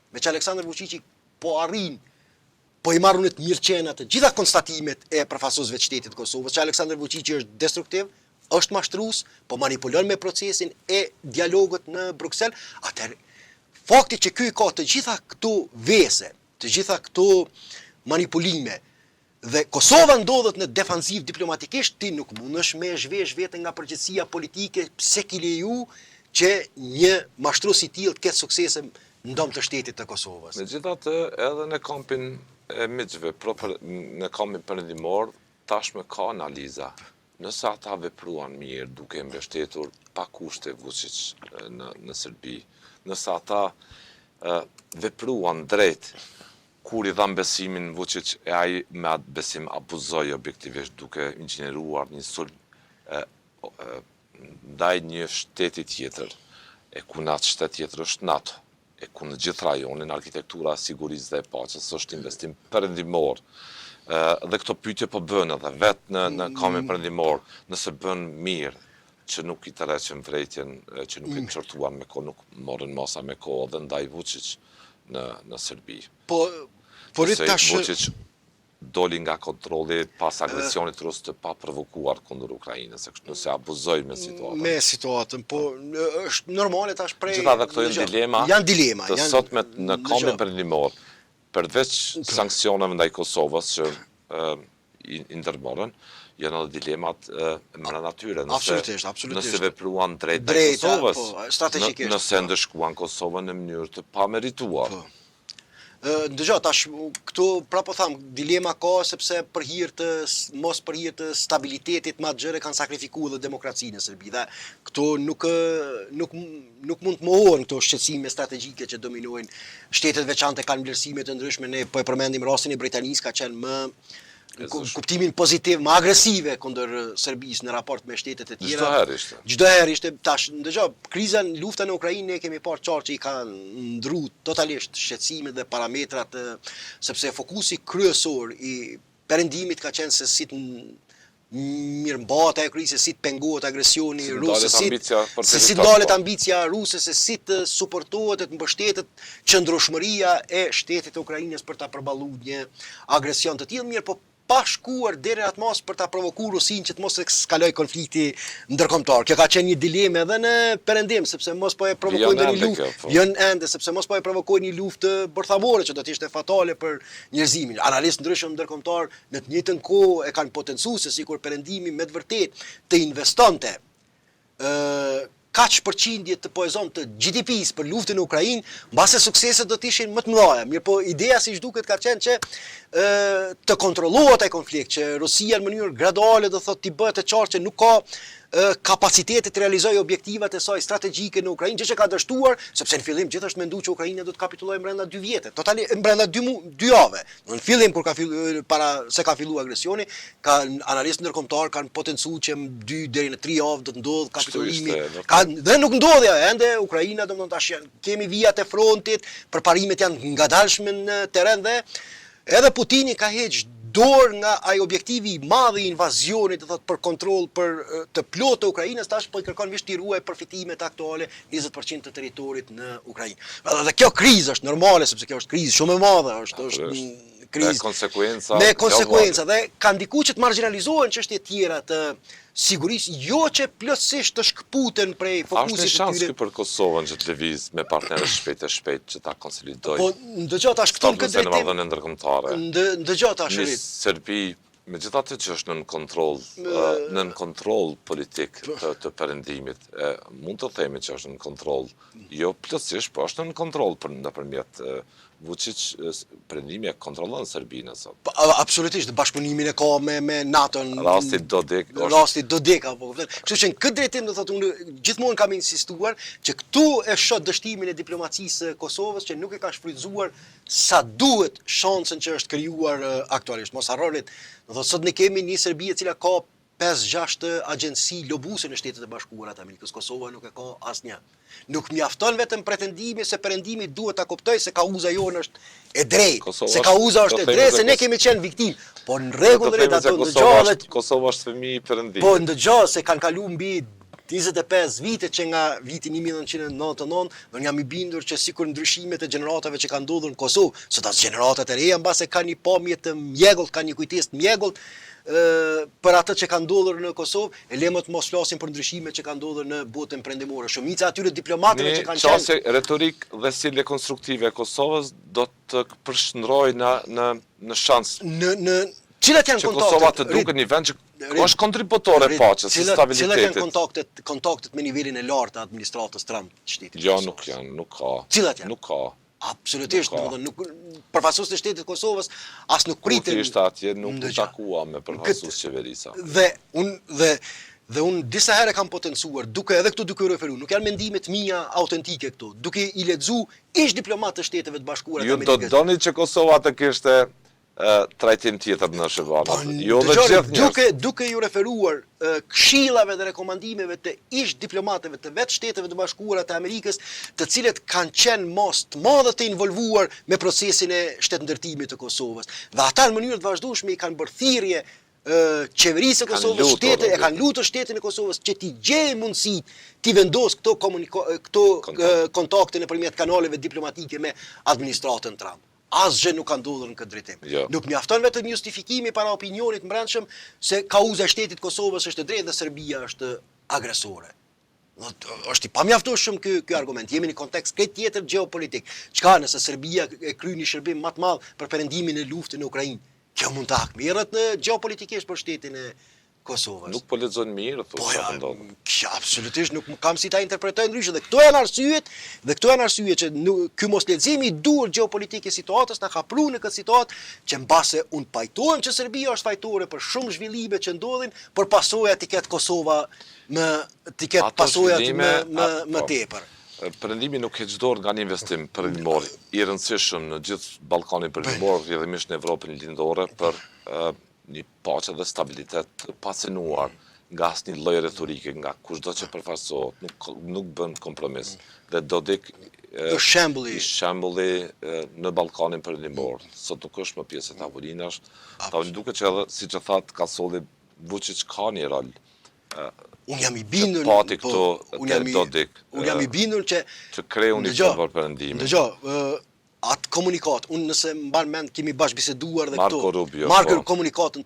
me që Aleksandar Vučići po i marrën të mirëqenia të gjitha konstatimet e përfaqësuesve të shtetit të Kosovës, që Aleksandar Vučići është destruktiv, është mashtrues, po manipulon me procesin e dialogut në Bruksel, atëherë fakti që ky ka të gjitha këto vese, të gjitha këto manipulime dhe Kosova ndodhet në defanziv diplomatikisht, ti nuk mundesh me zhvesh veten nga përgjegjësia politike pse ki leju që një mashtrues i tillë të ketë suksese në dom të shtetit të Kosovës. Megjithatë, edhe në kampin e miqve, në kampin perëndimor, tashmë ka analiza. Nëse ata vepruan mirë duke mbështetur pa kushte Vučić në Serbi, nëse ata vepruan drejt kur i dhan besimin Vučić e ai me atë besim abuzoi objektivisht duke inxhinieruar një sulm ndaj një shteti tjetër, e ku në atë shtet tjetër është NATO, e ku në gjithë rajonin arkitektura e sigurisë dhe e paqes është investim perëndimor. Dhe këto pyetje po bën edhe vetë në kampin perëndimor, nëse bën mirë që nuk i tërheqën vërejtjen, që nuk i çortuan me kohë, nuk morën masa me kohë dhe ndaj Vučić në Serbi. Po tash Vučić doli nga kontrolli pas agresionit rus të pa provokuar kundër Ukrainës, nëse abuzoi me situatën. Me situatën, po është normale tash prej. Gjithatë këto janë dilema. Të sotme në kampin perëndimor, përveç sanksioneve ndaj Kosovës që i ndërmorën, janë edhe dilemat më natyre. Absolutisht. Nëse vepruan drejt Kosovës, nëse ndëshkuan Kosovën në mënyrë të pamerituar. Dëgjoj, tash këtu prapë tham, dilema ka sepse mos për hir të stabilitetit madhëre kanë sakrifikuar dhe demokracinë në Serbi. Dhe këto nuk mund të mohohen këto shqetësime strategjike që dominojnë shtetet veçante kanë vlerësime të ndryshme. Ne po e përmendim rastin e Britanisë ka qenë më kuptimin pozitiv, më agresive kundër Serbisë në raport me shtetet e tjera. Çdo herë ishte tash, dëgjoj, kriza në lufta në Ukrainë ne kemi parë qartë që i ka ndru totalisht shqetësimet dhe parametrat, sepse fokusi kryesor i perëndimit ka qenë se si të mirëmbahej ajo krizë, si të pengohet agresioni rus, si ndalet ambicia ruse, se si të suportohet, të mbështetet qëndrueshmëria e shtetit të Ukrainës për ta përballuar një agresion të tillë, mirë, po pa shkuar deri atë mos për ta provokuar Rusin që të mos eskaloj konflikti ndërkombëtar. Kjo ka qenë një dilemë edhe në perëndim, sepse mos po e provokojnë një luftë, sepse mos po e provokojnë një luftë bërthavore që do të ishte fatale për njerëzimin. Analistë ndryshëm ndërkombëtar në të njëjtën kohë e kanë potencuar se sikur perëndimi me të vërtetë të investonte kaq përqindje të poezon të GDP-s për luftën në Ukrainë, mbase sukseset do të ishin më të mëdha. Mirë, po ideja siç duket ka qenë që të kontrollohet ai konflikt, që Rusia në mënyrë graduale do thotë të bëhet të qartë që nuk ka kapacitetet të realizojë objektivat e saj strategjike në Ukrainë, gjë që ka dështuar, sepse në fillim gjithë është menduar që Ukraina do të kapitulojë brenda 2 vjetë, brenda 2 javë. Në fillim kur para se ka filluar agresioni, analistë ndërkombëtar kanë potencuar që 2 deri në 3 javë do të ndodhë kapitulimi. Dhe nuk ndodhi, ende Ukraina domethënë tash kemi vijat e frontit, përparimet janë ngadalshme në terren dhe edhe Putini ka heqë dorë nga ai objektivi i madh i invazionit, do thotë për kontroll të plotë të Ukrainës, tash po i kërkon vetë të ruaj përfitimet aktuale 20% të territorit në Ukrainë. Dhe kjo krizë është normale sepse kjo është krizë shumë e madhe, është krizë me konsekuenca dhe ka ndikuar që të marginalizohen çështje tjera të sigurisë, jo që plotësisht të shkputen prej fokusit të tyre. Është një shans për Kosovën që të lëviz me partnerë shpejt që ta konsolidojë. Po ndëgjoj tash këtu në këtë drejtim ndërkombëtare. Ndëgjoj tash në Serbi, megjithatë që është nën kontroll politik të perëndimit, mund të themi që është në kontroll, jo plotësisht, po është në kontroll nëpërmjet Vučić, perëndimi e kontrollon Serbinë sot. Absolutisht, bashkëpunimin e ka me NATO-n. Rasti Dodik. Kështu që në këtë drejtim do thotë unë gjithmonë kam insistuar që këtu e shoh dështimin e diplomacisë së Kosovës që nuk e ka shfrytzuar sa duhet shansën që është krijuar aktualisht. Mos harroni, do thotë sot ne kemi një Serbi e cila ka 5-6 agjenci lobuse në Shtetet e Bashkuara të Amerikës. Kosova nuk e ka asnjë. Nuk mjafton vetëm pretendimi se perëndimi duhet ta kuptojë se kauza jonë është e drejtë, se kauza është e drejtë, se ne kemi qenë viktimë. Po në rregull drejt ato ndëgjohet. Kosova është fëmijë i perëndimit. Po ndëgjoj se kanë kaluar mbi 25 vite që nga viti 1999, dhe jam i bindur që sikur ndryshimet e gjeneratave që kanë ndodhur në Kosovë, sot as gjeneratat e reja mbase kanë një pamje të mjegullt, kanë një kujtesë të mjegullt për atë që ka ndodhur në Kosovë, e lemo të mos flasim për ndryshimet që ka ndodhur në botën perëndimore. Shumica atyre diplomatëve që kanë qenë retorik dhe sjellje konstruktive e Kosovës do të përshëndrojë në shans. Cilat janë kontaktet? Kosova të duket një vend që është kontributore paqes, stabilitetit. Cilat janë kontaktet me nivelin e lartë të administratës Trump të shtetit? Jo, nuk janë, nuk ka. Cilat janë? Nuk ka. Absolutisht, nuk përfaqësues të shtetit Kosovës as nuk priten. Kur ishte atje nuk u takua me përfaqësues qeverisa. Dhe unë disa herë kam potencuar, edhe këtu duke referuar, nuk janë mendimet mia autentike këtu, duke i lexuar ish diplomatë të Shteteve të Bashkuara të Amerikës. Ju do doni që Kosova të kishte trajtim tjetër në Shqipëri. Jo dhe gjithë duke ju referuar këshillave dhe rekomandimeve të ish diplomatëve të vetë Shteteve të Bashkuara të Amerikës, të cilët kanë qenë mos të madhe të involvuar me procesin e shtetëndërtimit të Kosovës. Dhe ata në mënyrë të vazhdueshme i kanë bërë thirrje qeverisë e Kosovës, e kanë lutur shtetin e Kosovës që t'i gjejë mundësi t'i vendos këto kontakte nëpërmjet kanaleve diplomatike me administratën Trump. Asgjë nuk ka ndodhur në këtë drejtim. Nuk mjafton vetëm justifikimi para opinionit brendshëm se kauza e shtetit Kosovës është e drejtë dhe Serbia është agresore. Është i pamjaftueshëm ky argument. Jemi në kontekst krejt tjetër gjeopolitik. Çka nëse Serbia e kryen një shërbim më të madh për perëndimin e luftës në Ukrainë? Kjo mund të hakmirret në gjeopolitikisht për shtetin e Kosovës. Nuk po lexon mirë thotë. Kjo absolutisht nuk kam si ta interpretoj ndryshe dhe këto janë arsyet që ky mosleximi i dur gjeopolitik i situatës na ka pru në këtë situatë që mbase unë pajtohem që Serbia është fajtore për shumë zhvillime që ndodhin, por pasojat i ketë Kosova më tepër. Perëndimi nuk heq dorë nga një investim perëndimor i rëndësishëm në gjithë Ballkanin perëndimor, rrjedhimisht në Evropën lindore për një paqe dhe stabilitet pasenuar nga asnjë lloj retorike, nga kushdo që përfaqësohet, nuk bën kompromis. Dhe Dodik shembulli në Ballkanin perëndimor, sot nuk është më pjesë e tavolinash, tavolina duket që edhe siç e thatë ka solli Vučić ka një rol. Unë jam i bindur Unë jam i bindur që kreu një qendër për perëndimin. Dëgjoj, atë komunikat, unë nëse mban mend kemi bashkëbiseduar dhe këto. Marco komunikatën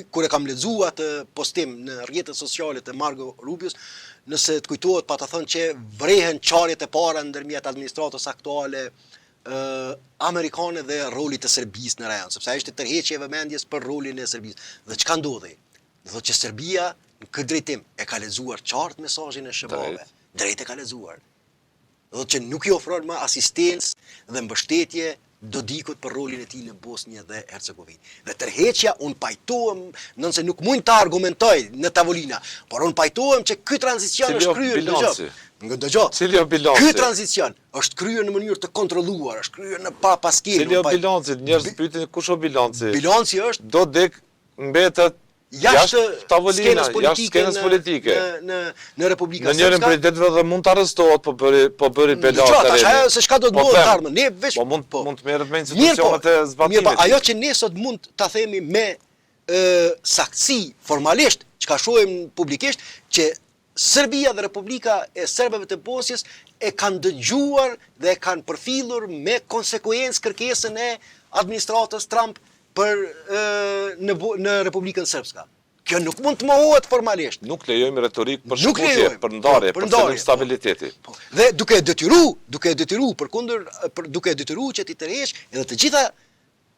kur e kam lexuar atë postim në rrjetet sociale të Marco Rubios, nëse të kujtohet pa të thënë që vrehen çarjet e para ndërmjet administratës aktuale amerikane dhe rolit të Serbisë në rajon, sepse ai ishte tërheqje e vëmendjes për rolin e Serbisë. Dhe çka ndodhi? Do thotë që Serbia në këtë drejtim e ka lexuar qartë mesazhin e SBA-ve. drejt e ka lexuar. Do të thotë që nuk i ofron më asistencë dhe mbështetje Dodikut për rolin e tij në Bosnjë dhe Hercegovinë. Dhe tërheqja, unë pajtohem, nëse nuk mund të argumentoj në tavolina, por unë pajtohem që ky tranzicion është kryer dëgjoj. Cili është bilanci? Ky tranzicion është kryer në mënyrë të kontrolluar, është kryer në pa paskë. Cili është bilanci? Njerëz pyetin kush është bilanci? Bilanci është Dodek mbetet jashtë tavolina, jashtë skenës politike. Në Republikën Srpske. Në njërin prej detëve dhe mund të arrestohet, po bëri belat. Se çka do të bëhet armë, ne veç mund të merret me institucionet e zbatimit. Mirë, ajo që ne sot mund ta themi me saktësi formalisht, çka shohim publikisht, që Serbia dhe Republika e Serbëve të Bosnjës e kanë dëgjuar dhe e kanë përfillur me konsekuencë kërkesën e administratës Trump në Republikën Srpska. Kjo nuk mund të mohohet formalisht. Nuk lejojmë retorikë për shkutje, për ndarje, për fillim stabiliteti. Dhe duke detyru duke detyru që ti tërheq edhe të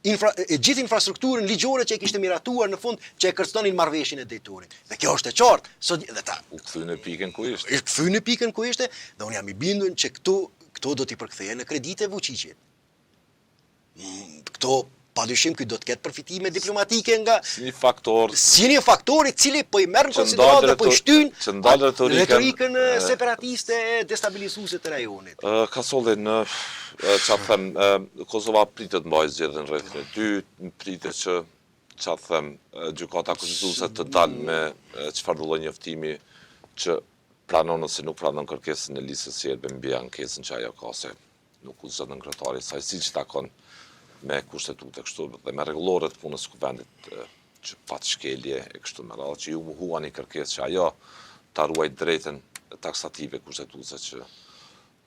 gjithë infrastrukturën ligjore që e kishte miratuar në fund që e kërcënonin marrëveshjen e Daytonit. Dhe kjo është e qartë. U kthy në pikën ku ishte. Kthy në pikën ku ishte dhe unë jam i bindur që këto do t'i përkthehen në kredite Vučićit. Këto padyshim ky do të ketë përfitime diplomatike nga si një faktor i cili po i merr në konsiderat dhe po i shtyn retorikën separatiste e destabilizuese të rajonit. Ka solli në çfarë them, Kosova pritet mbajë zgjedhjen rrethin e dytë, pritet që çfarë them, gjykata konstitucione të dalë me çfarë do lloj njoftimi që pranon ose nuk pranon kërkesën e listës serbe mbi ankesën që ajo ka se nuk u zë në kryetari saj siç takon me kushtetutë kështu dhe me rregullore të punës kuvendit që pat shkelje e kështu me radhë që ju mohuani kërkesë që ajo ta ruaj drejtën taksative kushtetuese që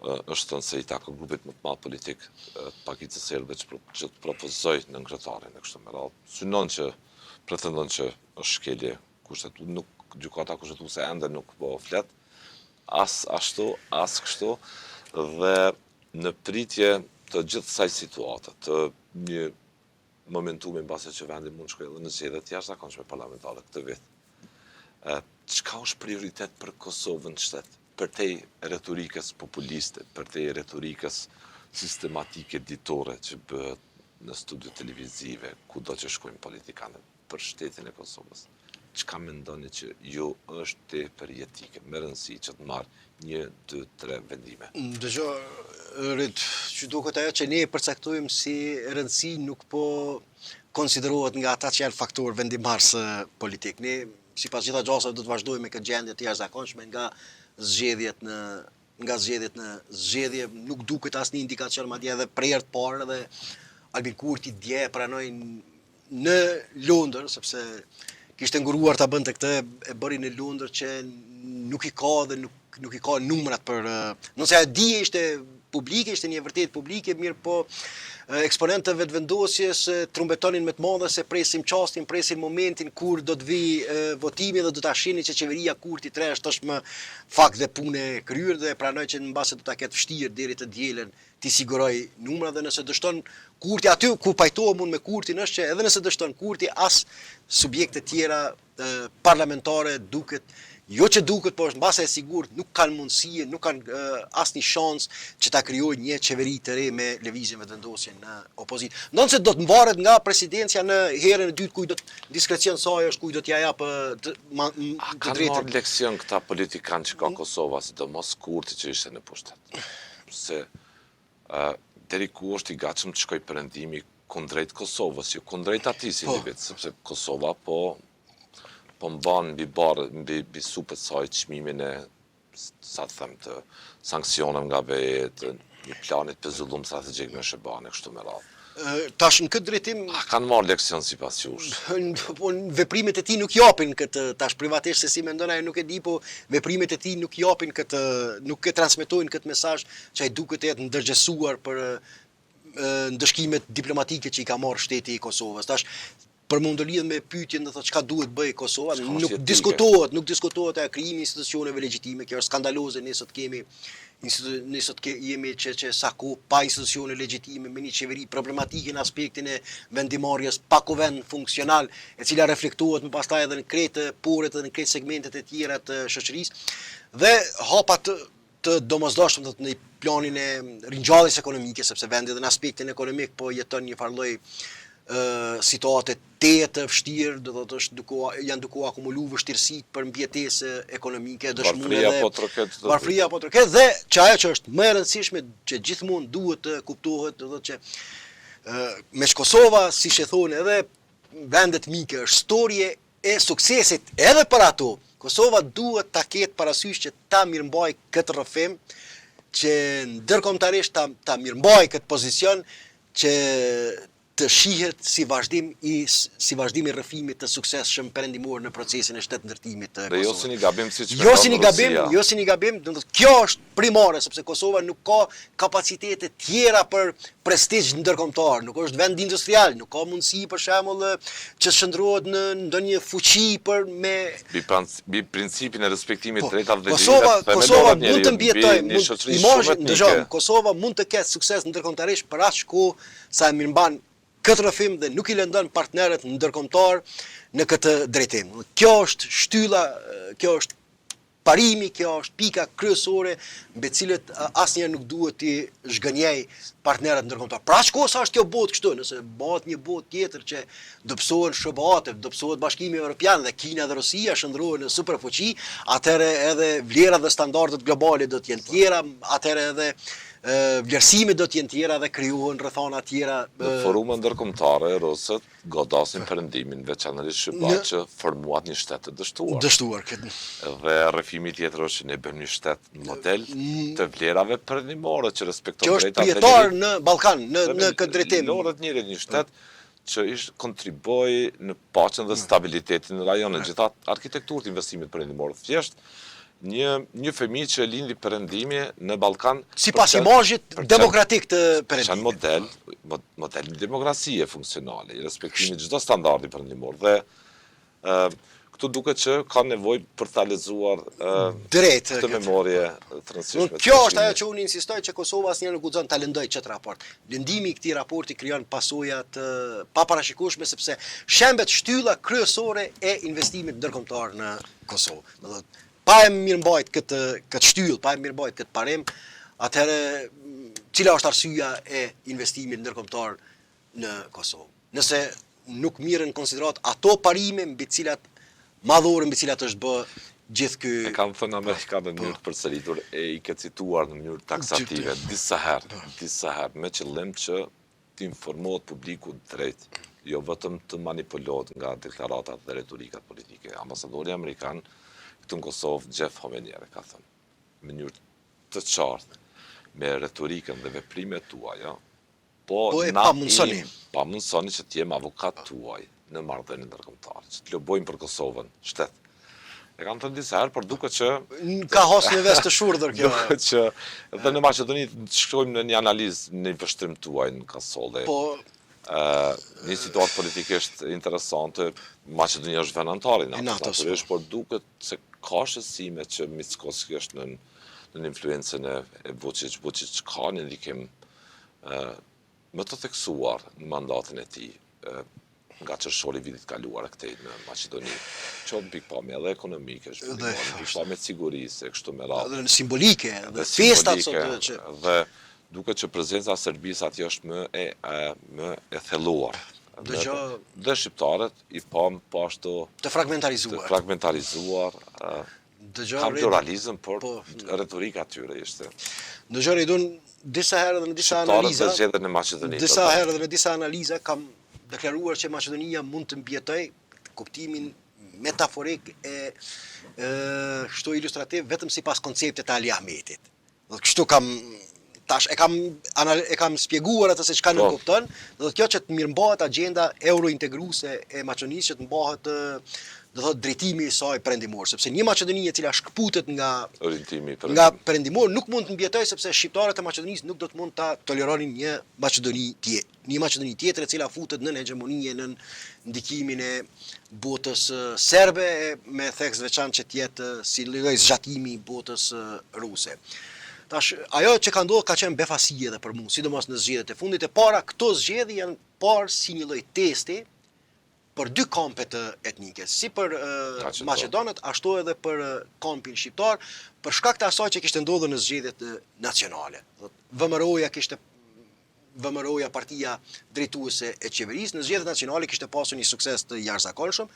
është thënë se i takon grupit më të madh politik të Pakicës Serbe që të propozoj në kryetarin e kështu me radhë. Synon që pretendon që është shkelje kushtetuese, nuk gjykata kushtetuese ende nuk po flet as ashtu, as kështu dhe në pritje të gjithë kësaj situate, të një momentumi mbase që vendi mund shkojë edhe në zgjedhje të jashtëzakonshme parlamentare këtë vit. Çka është prioritet për Kosovën shtet? Përtej retorikës populiste, përtej retorikës sistematike ditore që bëhet në studio televizive, kudo që shkojnë politikanët për shtetin e Kosovës. Çka mendoni që ju është tepër jetike, me rëndësi që të marrë 1, 2, 3 vendime? Dëgjoj, që duket ajo që ne e përcaktojmë si rëndësi nuk po konsiderohet nga ata që janë faktor vendimarrës politik. Ne, sipas gjitha gjasave, do të vazhdojmë me këtë gjendje të jashtëzakonshme nga zgjedhjet në zgjedhje, nuk duket asnjë indikacion madje edhe për herë të parë dhe Albin Kurti dje pranoi në Londër, sepse kishte nguruar ta bënte këtë, e bëri në Londër që nuk i ka dhe nuk i ka numrat për nëse ajo dije ishte publike, ishte një vërtet publike, mirë po eksponentët e vetëvendosjes trumbetonin me të madhe se presim çastin, presim momentin kur do të vi votimi dhe do ta shihni që qeveria Kurti 3 është tashmë fakt dhe punë kryer dhe pranoj që mbase do ta ketë vështirë deri të dielën ti siguroj numra dhe nëse dështon Kurti aty ku pajtohem unë me Kurtin është që edhe nëse dështon Kurti as subjekte tjera parlamentare duket jo që duket, po është mbase e sigurt, nuk kanë mundësi, nuk kanë asnjë shans që ta krijojnë një qeveri të re me lëvizjen vetëvendosje në opozitë. Ndonse do të mvaret nga presidencia në herën e dytë kuj do të diskrecion saj është kuj do t'ja jap të drejtën. Kanë marrë leksion këta politikanë që ka Kosova, sidomos Kurti që ishte në pushtet. Se deri ku është i gatshëm të shkojë perëndimi kundrejt Kosovës, jo kundrejt atij si një vit, sepse Kosova po mban mbi supët saj çmimin e sa të them të sanksioneve nga BE, të një planit pezullum strategjik me Shebane kështu me radhë. Tash në këtë drejtim kanë marrë leksion sipas jush. Po veprimet e tij nuk japin këtë, tash privatisht se si mendon ai nuk e di, po veprimet e tij nuk japin këtë, nuk e transmetojnë këtë mesazh që ai duket të jetë ndërgjegjësuar për ndëshkimet diplomatike që i ka marrë shteti i Kosovës. Tash për mund të lidh me pyetjen do thotë çka duhet bëj Kosova, nuk diskutohet ajo krijimi institucioneve legjitime, kjo është skandaloze, ne sot jemi që sa kohë pa institucione legjitime me një qeveri problematike në aspektin e vendimarrjes pa kuvend funksional, e cila reflektohet më pastaj edhe në kretë poret edhe në kretë segmentet e tjera të shoqërisë. Dhe hapat të domosdoshme në planin e ringjalljes ekonomike, sepse vendi edhe në aspektin ekonomik po jeton një farë situate të vështirë, do të thotë janë duke akumulu vështirësi për mbjetesë ekonomike, varfëria po troket dhe që ajo që është më e rëndësishme që gjithmonë duhet të kuptohet, do të thotë që me Kosova, siç e thonë edhe vendet mike, është storje e suksesit edhe për ato. Kosova duhet ta ketë parasysh që ta mirëmbaj këtë rrëfim, që ndërkombëtarisht ta mirëmbaj këtë pozicion që të shihet si vazhdim i rrëfimit të suksesshëm perëndimor në procesin e shtetëndërtimit të Kosovës. Dhe jo si një gabim siç Jo si një gabim, do të thotë kjo është primare sepse Kosova nuk ka kapacitete tjera për prestigj ndërkombëtar, nuk është vend industrial, nuk ka mundësi për shembull që shndrohet në ndonjë fuqi për me mbi principin e respektimit të drejtave dhe Kosova mund të mbjetojë, Kosova mund të ketë sukses ndërkombëtarisht për aq kohë sa e mirëmban këtë rrëfim dhe nuk i lëndon partnerët ndërkombëtar në këtë drejtim. Kjo është shtylla, kjo është parimi, kjo është pika kryesore mbi cilët asnjëherë nuk duhet të zhgënjej partnerët ndërkombëtar. Pra çka sa është kjo botë kështu, nëse bëhet një botë tjetër që dobësohen SBA-t, dobësohet Bashkimi Evropian dhe Kina dhe Rusia shndrohen në superfuqi, atëherë edhe vlerat dhe standardet globale do të jenë tjera, atëherë edhe vlerësimit do të jenë tjera dhe krijohen rrethana tjera. Në forume ndërkombëtare rusët godasin perëndimin, veçanërisht SBA që formuat një shtet të dështuar. Dhe rrëfimi tjetër është që ne bëjmë një shtet model të vlerave perëndimore që respekton drejtat e njerit. Që është prijetar në Ballkan, në këtë drejtim. Një shtet që kontriboi në paqen dhe stabilitetin në rajon, në gjitha arkitekturët investimit perëndimor. Thjesht një fëmijë që lindi perëndimi në Ballkan sipas imazhit demokratik të perëndimit. Janë model një demokracie funksionale, i respektimit çdo standardi perëndimor dhe këtu duket që ka nevojë për ta lezuar drejt këtë memorie të rëndësishme. Kjo është ajo që unë insistoj që Kosova asnjëherë nuk guxon ta lëndojë këtë raport. Lëndimi i këtij raporti krijon pasoja të paparashikueshme sepse shembet shtylla kryesore e investimit ndërkombëtar në Kosovë. Pa e mirëmbajt këtë shtyllë, pa e mirëmbajt këtë parim, atëherë cila është arsyeja e investimit ndërkombëtar në Kosovë? Nëse nuk mirën konsiderat ato parime mbi cilat madhore, mbi cilat është bë gjithë ky. E kanë thënë amerikanët në mënyrë të përsëritur e i ke cituar në mënyrë taksative disa herë me qëllim që të informohet publiku drejt, jo vetëm të manipulohet nga deklaratat dhe retorikat politike. Ambasadori amerikan këtu në Kosovë, Jeff Homenier, ka thënë, në mënyrë të qartë, me retorikën dhe veprimet tuaja, po pa mundsoni që t'jem avokat tuaj në marrëdhënie ndërkombëtare, që të lobojmë për Kosovën, shtet. E kanë thënë disa herë, por duket që ka hos një vest të shurdhër kjo. Duket që edhe në Maqedoni shkojmë në një analizë në vështrim tuaj në Kosovë. Një situatë politikisht interesante, Maqedonia është vend antar i NATO-s, por duket se ka shësime që Mickoski është në influencën e Vučić ka një ndikim më të theksuar në mandatin e tij nga çështja e vitit kaluar këtej në Maqedoni. Qoftë pikpamje edhe ekonomike, pikpamje sigurisë e kështu me radhë. Dhe simbolike, dhe festat dhe duket që prezenca e Serbisë atje është më e thelluar. Dhe shqiptarët i pam ashtu të fragmentarizuar. Kam pluralizëm, por retorika atyre ishte. Dëgjoj Idun, disa herë dhe në disa analiza kam deklaruar që Maqedonia mund të mbjetojë kuptimin metaforik e kështu ilustrativ vetëm sipas konceptit të Ali Ahmetit. Do kështu tash e kam shpjeguar atë se çka nuk kupton, do kjo që të mirëmbahet agjenda eurointegruese e Maqedonisë që të mbahet do thotë drejtimi i saj perëndimor, sepse një Maqedoni e cila shkputet nga perëndimor nuk mund të mbjetojë sepse shqiptarët e Maqedonisë nuk do të mund ta toleronin një Maqedoni tjetër e cila futet në hegemoninë, në ndikimin e botës serbe me theks veçantë që të jetë si lloj zgjatimi i botës ruse. Tash ajo që ka ndodhur ka qenë befasie edhe për mua, sidomos në zgjedhjet e fundit e para, këto zgjedhje janë parë si një lloj testi për dy kampe të etnike, si për Maqedonët, ashtu edhe për kampin shqiptar, për shkak të asaj që kishte ndodhur në zgjedhjet nacionale. VMRO-ja, partia drejtuese e qeverisë, në zgjedhjet nacionale kishte pasur një sukses të jashtëzakonshëm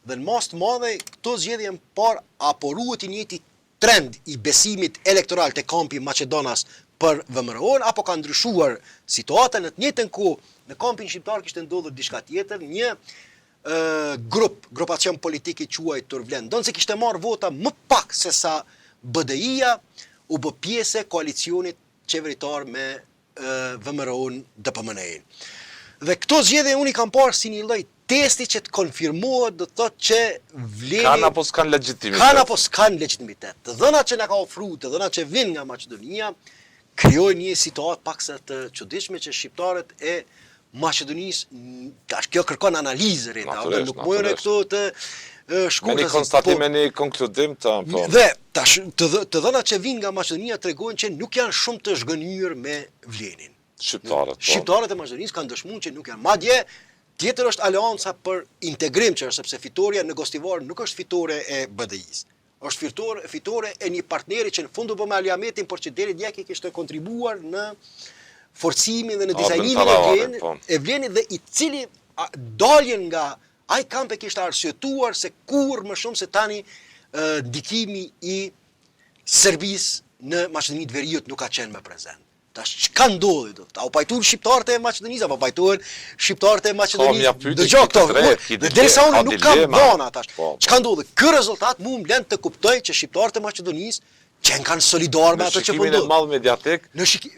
dhe në mas të madhe këto zgjedhje më parë aporuhet i njëjti trend i besimit elektoral të kampi Maqedonas për VMRO-n, apo ka ndryshuar situata. Në të njëjtën kohë në kampin shqiptar kishte ndodhur diçka tjetër, një grupacion politik i quajtur Vlendon se kishte marrë vota më pak se sa BDI-ja u bë pjesë e koalicionit qeveritar me VMRO-n DPMNE-n. Dhe këto zgjedhje unë i kam parë si një lloj testi që të konfirmohet, do të thotë që vleni kanë apo s'kan legjitimitet. Kanë apo s'kan legjitimitet. Të dhënat që na ka ofruar, të dhënat që vijnë nga Maqedonia, krijojnë një situatë paksa të çuditshme që shqiptarët e Maqedonisë, kjo kërkon analizë rreth, nuk mundon këto të shkurtër. Me një konstatim, me një konkludim të po. Dhe të dhënat që vijnë nga Maqedonia tregojnë që nuk janë shumë të zhgënjur me vlenin. Shqiptarët. Shqiptarët e Maqedonisë kanë dëshmuar që nuk janë. Madje tjetër është aleanca për integrim, që është sepse fitoria në Gostivar nuk është fitore e BDI-s. Është fitore e një partneri që në fund u bë me Aliametin, por që deri djeki kishte kontribuar në forcimin dhe në dizajnimin e vlenit dhe i cili daljen nga ai kamp e kishte arsyetuar se kur më shumë se tani ndikimi i Serbisë në Maqedoninë të Veriut nuk ka qenë më prezent. Tash çka ndodhi do? A u pajtuan shqiptarët e Maqedonisë apo pajtuan shqiptarët e Maqedonisë? Dëgjoj këto. Derisa unë nuk kam dhëna tash. Çka ndodhi? Ky rezultat mu më lën të kuptoj që shqiptarët e Maqedonisë që kanë solidar me ato që po ndodh. Në madh mediatik,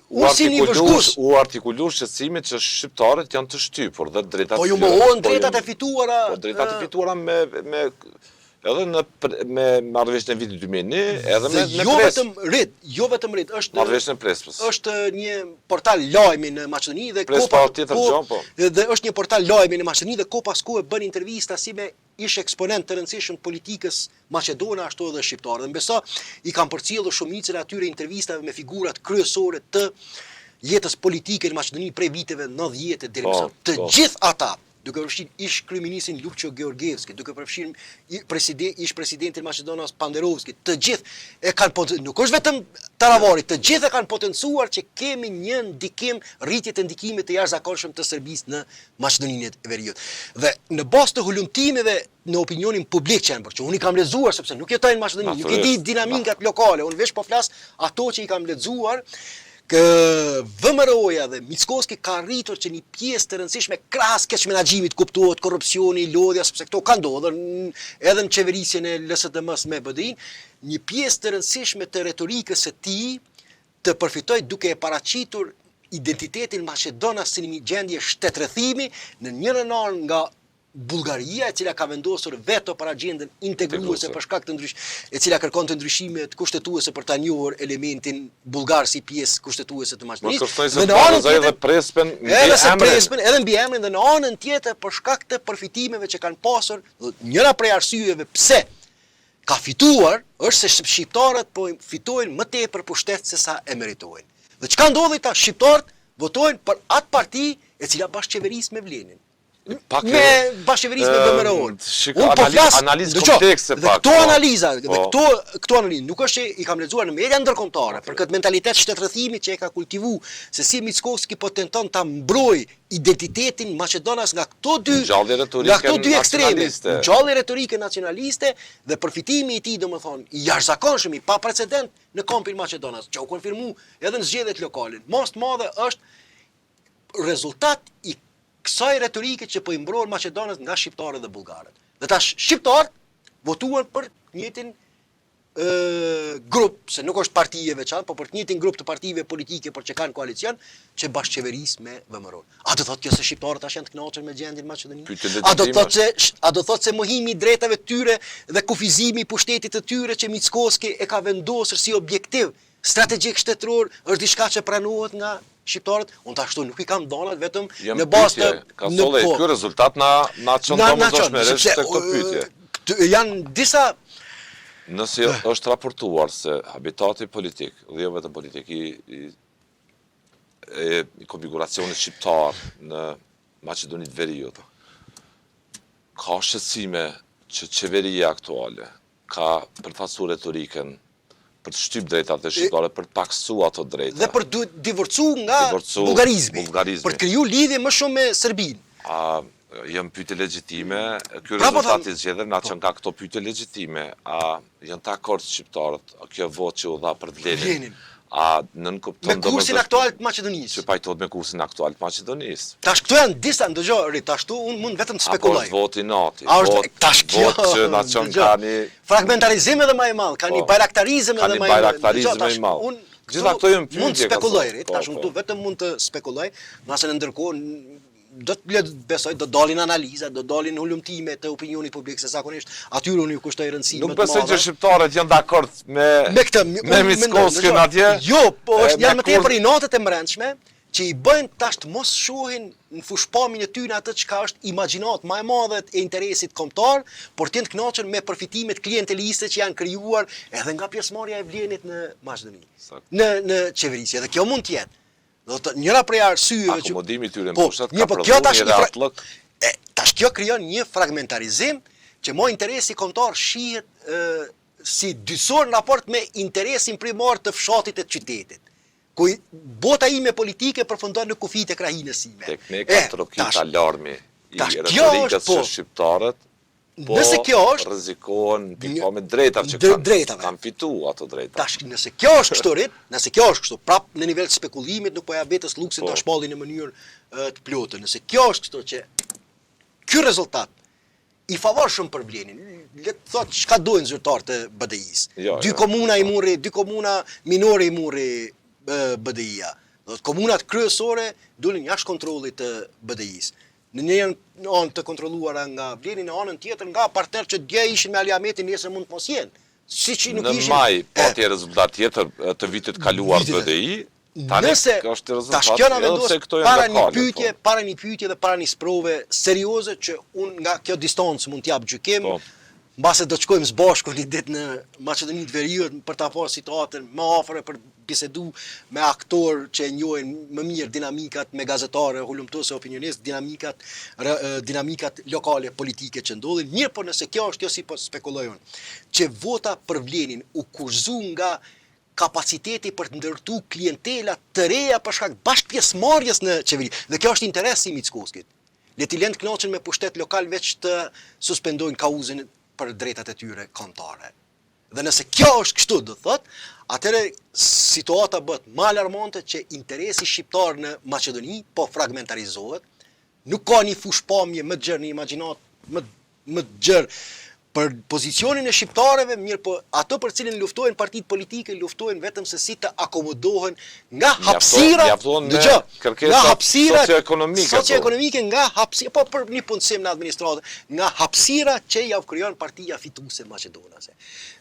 u artikuluar shqetësimit që shqiptarët janë të shtypur dhe drejtat. Po ju mohon drejtat e fituara. Po drejtat e fituara me edhe me marrëveshjen e vitit 2001, edhe me jo vetëm rit, marrëveshjen e Prespës. Është një portal lajmi në Maqedoni dhe dhe është një portal lajmi në Maqedoni dhe ko pas kohë bën intervista si me ish eksponent të rëndësishëm politikës maqedone ashtu edhe shqiptar. Dhe mbesa i kanë përcjellur shumicën e atyre intervistave me figurat kryesore të jetës politike në Maqedoni prej viteve 90 deri më sot. Të gjithë ata, duke përfshirë ish kryeministin Lupço Georgievski, duke përfshirë ish presidentin Maqedonas Panderovski, të gjithë e kanë nuk është vetëm Taravari, të gjithë e kanë potencuar që kemi një ndikim, rritje të ndikimit të jashtëzakonshëm të Serbisë në Maqedoninë e Veriut. Dhe në bazë të hulumtimeve në opinionin publik që janë bërë, që unë i kam lexuar sepse nuk jetoj në Maqedoni, nuk e di dinamikat lokale, unë veç po flas ato që i kam lexuar. VMRO-ja dhe Mickoski ka rritur që një pjesë të rëndësishme krahas keq menaxhimit kuptohet korrupsioni, lodhja, sepse këto kanë ndodhur edhe në qeverisjen e LSDM-s me BDI-n, një pjesë të rëndësishme të retorikës së tij të përfitoj duke e paraqitur identitetin Maqedonas si një gjendje shtetërrethimi në njërin anë nga Bullgaria, e cila ka vendosur veto për agjendën integruese për shkak të e cila kërkon të ndryshimet kushtetuese për ta njohur elementin bullgar si pjesë kushtetuese të Maqedonisë. Dhe në anën tjetër edhe Prespën, edhe mbi emrin dhe në anën tjetër për shkak të përfitimeve që kanë pasur, njëra prej arsyeve pse ka fituar është se shqiptarët po fitojnë më tepër pushtet se sa e meritojnë. Dhe çka ndodhi ta shqiptarët votojnë për atë parti e cila bashkëqeveris me vlenin. Me bashkëqeverisë me VMRO-n. Analizë komplekse pak. Këto analiza, këto analizë nuk është që i kam lexuar në media ndërkombëtare, për këtë mentalitet shtetërrethimi që e ka kultivuar, se si Mickoski po tenton ta mbrojë identitetin Maqedonas nga këto dy ekstreme, ngjalli retorike nacionaliste dhe përfitimi i tij, domethënë, i jashtëzakonshëm, i paprecedent në kampin Maqedonas, që u konfirmu edhe në zgjedhjet lokale. Mas të madhe është rezultat i kësaj retorike që po i mbrohen Maqedonës nga shqiptarët dhe bullgarët. Dhe tash shqiptarët votuan për njëtin grup, se nuk është parti e veçantë, por për të njëjtin grup të partive politike për që kanë koalicion, që bashkëqeveris me VMRO-n. A do thotë kjo se shqiptarët tash janë të kënaqur me gjendjen në Maqedoni? A do thotë se mohimi i drejtave të tyre dhe kufizimi i pushtetit të tyre që Mickoski e ka vendosur si objektiv strategjik shtetëror është diçka që pranohet nga shqiptarët? Unë ashtu nuk i kam dhënat vetëm në bazë të ky rezultat na çon domosdoshmërisht te këtë pyetje. Janë disa nëse është raportuar se habitati politik, dhe jo vetëm politik i konfiguracionit shqiptar në Maqedoninë të Veriut Ka shqetësime që qeveria aktuale ka përfasu retoriken për të shtyp drejtat e shqiptare, për të paksu ato drejta. Dhe për të divorcu nga bullgarizmi, për të kriju lidhje më shumë me Serbinë. A janë pyetje legjitime, ky rezultat i zgjedhur na çon nga këto pyetje legjitime, a janë të akord shqiptarët, kjo votë që u dha për Vlenin, a nën kupton me kursin aktual të Maqedonisë. Që pajtohet me kursin aktual të Maqedonisë. Tash këto janë disa, ndëgjoj, tash këtu unë mund vetëm të spekuloj. Apo voti nati, tash kjo që na çon ka një fragmentarizim edhe më i madh, ka një bajraktarizëm edhe më i madh. Ka një bajraktarizëm më i madh. Gjitha këto janë pyetje. Mund të spekuloj, tash unë këtu vetëm mund të spekuloj, nëse në ndërkohë do të besoj, do dalin analiza, do dalin hulumtime të opinionit publik, se zakonisht atyre unë ju kushtoj rëndësi më të madhe. Nuk besoj që shqiptarët janë dakord me Mickoskën atje. Jo, po janë më tepër inatët e mbrendshme që i bëjnë tash të mos shohin në fushpamin e tyre atë çka është imagjinat më e madhe e interesit kombëtar, por të jenë të kënaqur me përfitimet klienteliste që janë krijuar edhe nga pjesëmarrja e Vlenit në Maqedoni, në qeverisje. Dhe kjo mund të jetë. Do të njëra prej arsyeve që akomodimi tyre në pushtet ka provuar edhe atlëk. Tash kjo krijon një fragmentarizim që mo interesi kombëtar shihet si dysor në raport me interesin primar të fshatit e qytetit. Ku bota ime politike përfundon në kufijtë e krahinës sime. Teknika trokit alarmi i retorikës së shqiptarët. Po, nëse kjo është rrezikohen me drejtat që kanë fitu ato drejta. Tash nëse kjo është kështu, prap në nivel të spekulimit nuk po ja vetës luksin ta shpallin në mënyrë të plotë. Nëse kjo është kështu që ky rezultat i favorshëm për Vlenin, le të thotë çka duhen zyrtarët të BDI-s. Dy komuna minore i morri BDI-a. Do të komunat kryesore dolën jashtë kontrollit të BDI-s. Në një anë të kontrolluara nga Vleni, në anën tjetër nga partner që dje ishin me Aliametin, nesër mund të mos jenë. Në maj, pati rezultat tjetër të vitit kaluar BDI, tani kjo është rezultat edhe këto janë lokale. Para një pyetje dhe para një sprove serioze që unë nga kjo distancë mund t'jap gjykim, mbase do të shkojmë së bashku një ditë në Maqedoni të Veriut për ta parë situatën më afër për bisedu me aktor që e njohin më mirë dinamikat, me gazetare, hulumtuese, opinionist, dinamikat lokale politike që ndodhin. Mirë, por nëse kjo është si po spekuloj unë, që vota për Vlenin u kurzu nga kapaciteti për të ndërtu klientela të reja për shkak bashkëpjesëmarrjes në qeveri. Dhe kjo është interesi i Mickoskit. Le t'i lënë të kënaqen me pushtet lokal veç të suspendojnë kauzën për drejtat e tyre kombëtare. Dhe nëse kjo është kështu, do thotë, atëre situata bëhet më alarmante që interesi shqiptar në Maqedoni po fragmentarizohet, nuk ka një fushpamje më të gjerë, një imagjinat më të gjerë për pozicionin e shqiptarëve, mirë po ato për cilin luftojnë partitë politike, luftojnë vetëm se si të akomodohen nga hapësira, socioekonomike, nga hapësira, po për një punësim në administratë, nga hapësira që ja krijon partia fituese maqedonase.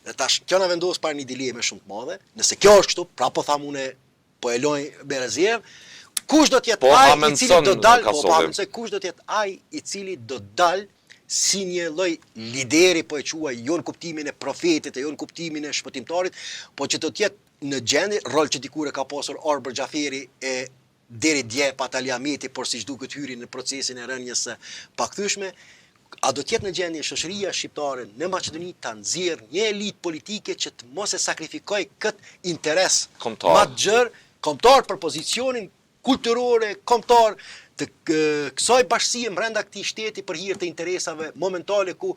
Dhe tash kjo na vendos para një dileme shumë të madhe. Nëse kjo është kështu, pra po tham unë po e loj me rezervë, kush do të jetë ai i cili do dalë, kush do të jetë ai i cili do dalë si një lloj lideri, po e quaj, jo në kuptimin e profetit, jo në kuptimin e shpëtimtarit, po që do të jetë në gjendje, rol që dikur e ka pasur Arbër Xhaferi e deri dje pat Aliameti, por siç duket hyri në procesin e rënjes së pakthyeshme, a do të jetë në gjendje shoqëria shqiptare në Maqedoni ta nxjerrë një elitë politike që të mos e sakrifikojë këtë interes më të gjerë kombëtar për pozicionin kulturore, kombëtar të kësaj bashkësie brenda këtij shteti për hir të interesave momentale ku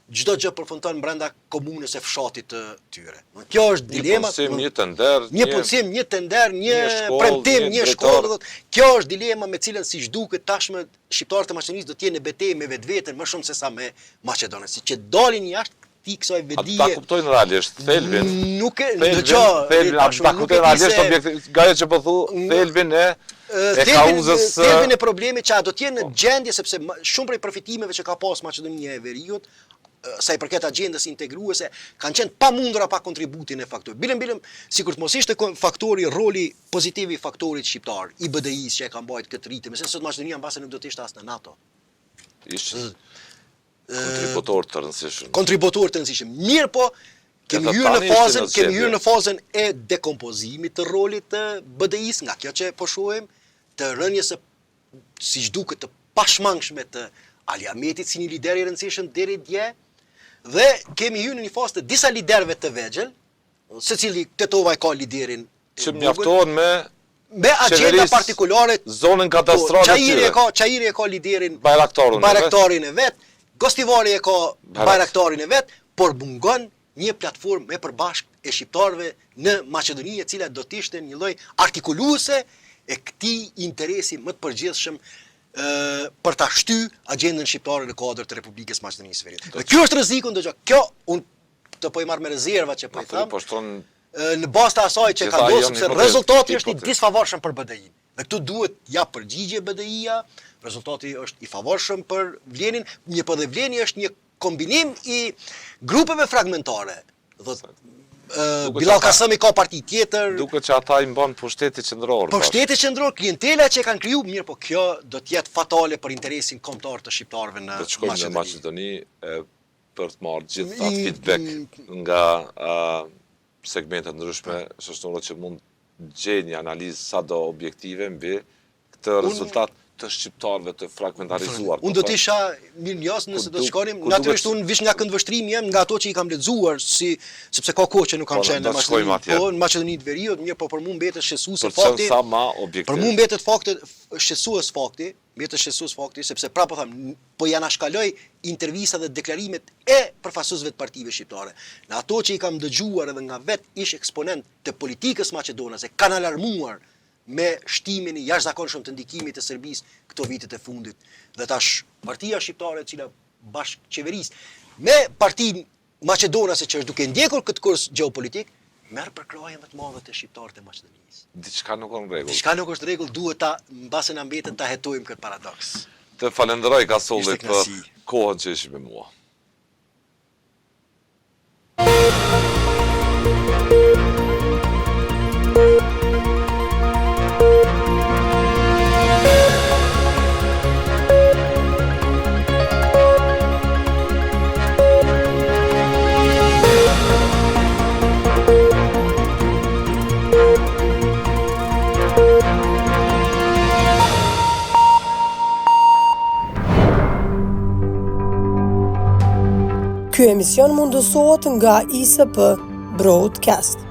çdo gjë përfundon brenda komunës e fshatit të tyre. Kjo është dilema. Një punësim, një tender, një premtim, një shkollë. Kjo është dilema me cilën siç duket tashmë shqiptarët e Maqedonisë do të jenë në betejë me vetveten më shumë se sa me Maqedonin, siç që dalin jashtë kësaj vedije. Ata kuptojnë realisht thelbin. Nuk e dëgjoj. Ata kuptojnë realisht objektiv, gaja që po thu, thelbin e kauzës. Thelbin e problemit që do të jenë në gjendje sepse shumë prej përfitimeve që ka pas Maqedonia e Veriut, sa i përket agjendës integruese, kanë qenë pamundura pa kontributin e faktorit. Bilem, sikur të mos ishte faktori, roli pozitiv i faktorit shqiptar, i BDI-s që e ka mbajtur këtë ritëm, se sot Maqedonia mbase nuk do të ishte as në NATO. Ishte kontributor të rëndësishëm. Kontributor të rëndësishëm. Mirë po, kemi hyrë në fazën e dekompozimit të rolit të BDI-s, nga kjo që po shohim, të rënjes së siç duket të pashmangshme të Ali Ahmetit si një lider i rëndësishëm deri dje, dhe kemi hyrë në një fazë të disa liderëve të vegjël, secili tetova e ka liderin Që mjaftohen me agenda partikolare. Zonën katastrale të tyre. Çajiri e ka liderin Bajraktarin e vet, Gostivari e ka Bajraktarin e vet, por mungon një platformë e përbashkët e shqiptarëve në Maqedoni, e cila do të ishte një lloj artikuluese e këtij interesi më të përgjithshëm për ta shty agjendën shqiptare në kuadër të Republikës Maqedonisë së Veriut. Dhe kjo është rreziku, ndonjë kjo unë të po i marr me rezerva që po i them. Në bazë të asaj që ka ndodhur, sepse rezultati është i disfavorshëm për BDI-n. Dhe këtu duhet ja përgjigje BDI-ja, rezultati është i favorshëm për Vlenin, po dhe Vleni është një kombinim i grupeve fragmentare. Bilal Kasami ka parti tjetër. Duket që ata i mban pushteti qendror. Pushteti qendror, klientela që kanë kriju, mirë, po kjo do të jetë fatale për interesin kombëtar të shqiptarëve në Maqedoni. Do të shkojmë në Maqedoni për të marrë gjithë atë feedback nga segmente ndryshme shoqërore që mund gjejnë një analizë sado objektive mbi këtë rezultat të shqiptarëve të fragmentarizuar. Unë do të isha mirënjohës nëse do të shkonim. Natyrisht unë vish nga këndvështrimi jam nga ato që i kam lexuar, sepse ka kohë që nuk kam qenë në Maqedoni, në Maqedoni të Veriut, mirë, po për mua mbetet shqetësues fakti. Për mua mbetet shqetësues fakti, sepse prapë them, po ja na shkaloj intervista dhe deklarimet e përfaqësuesve të partive shqiptare. Në ato që i kam dëgjuar edhe nga vet ish eksponent të politikës maqedonase, kanë alarmuar me shtimin e jashtëzakonshëm të ndikimit të Serbisë këto vitet e fundit. Dhe tash partia shqiptare e cila bashkë qeveris me partinë maqedonase që është duke ndjekur këtë kurs gjeopolitik, merr për kraje më të madhe të shqiptarët e Maqedonisë. Diçka nuk është në rregull. Diçka nuk është në rregull, duhet ta mbase na mbetet ta hetojmë këtë paradoks. Të falenderoj Kasolli për kohën që ishim me mua. Ky emision mundësohet nga ISP Broadcast.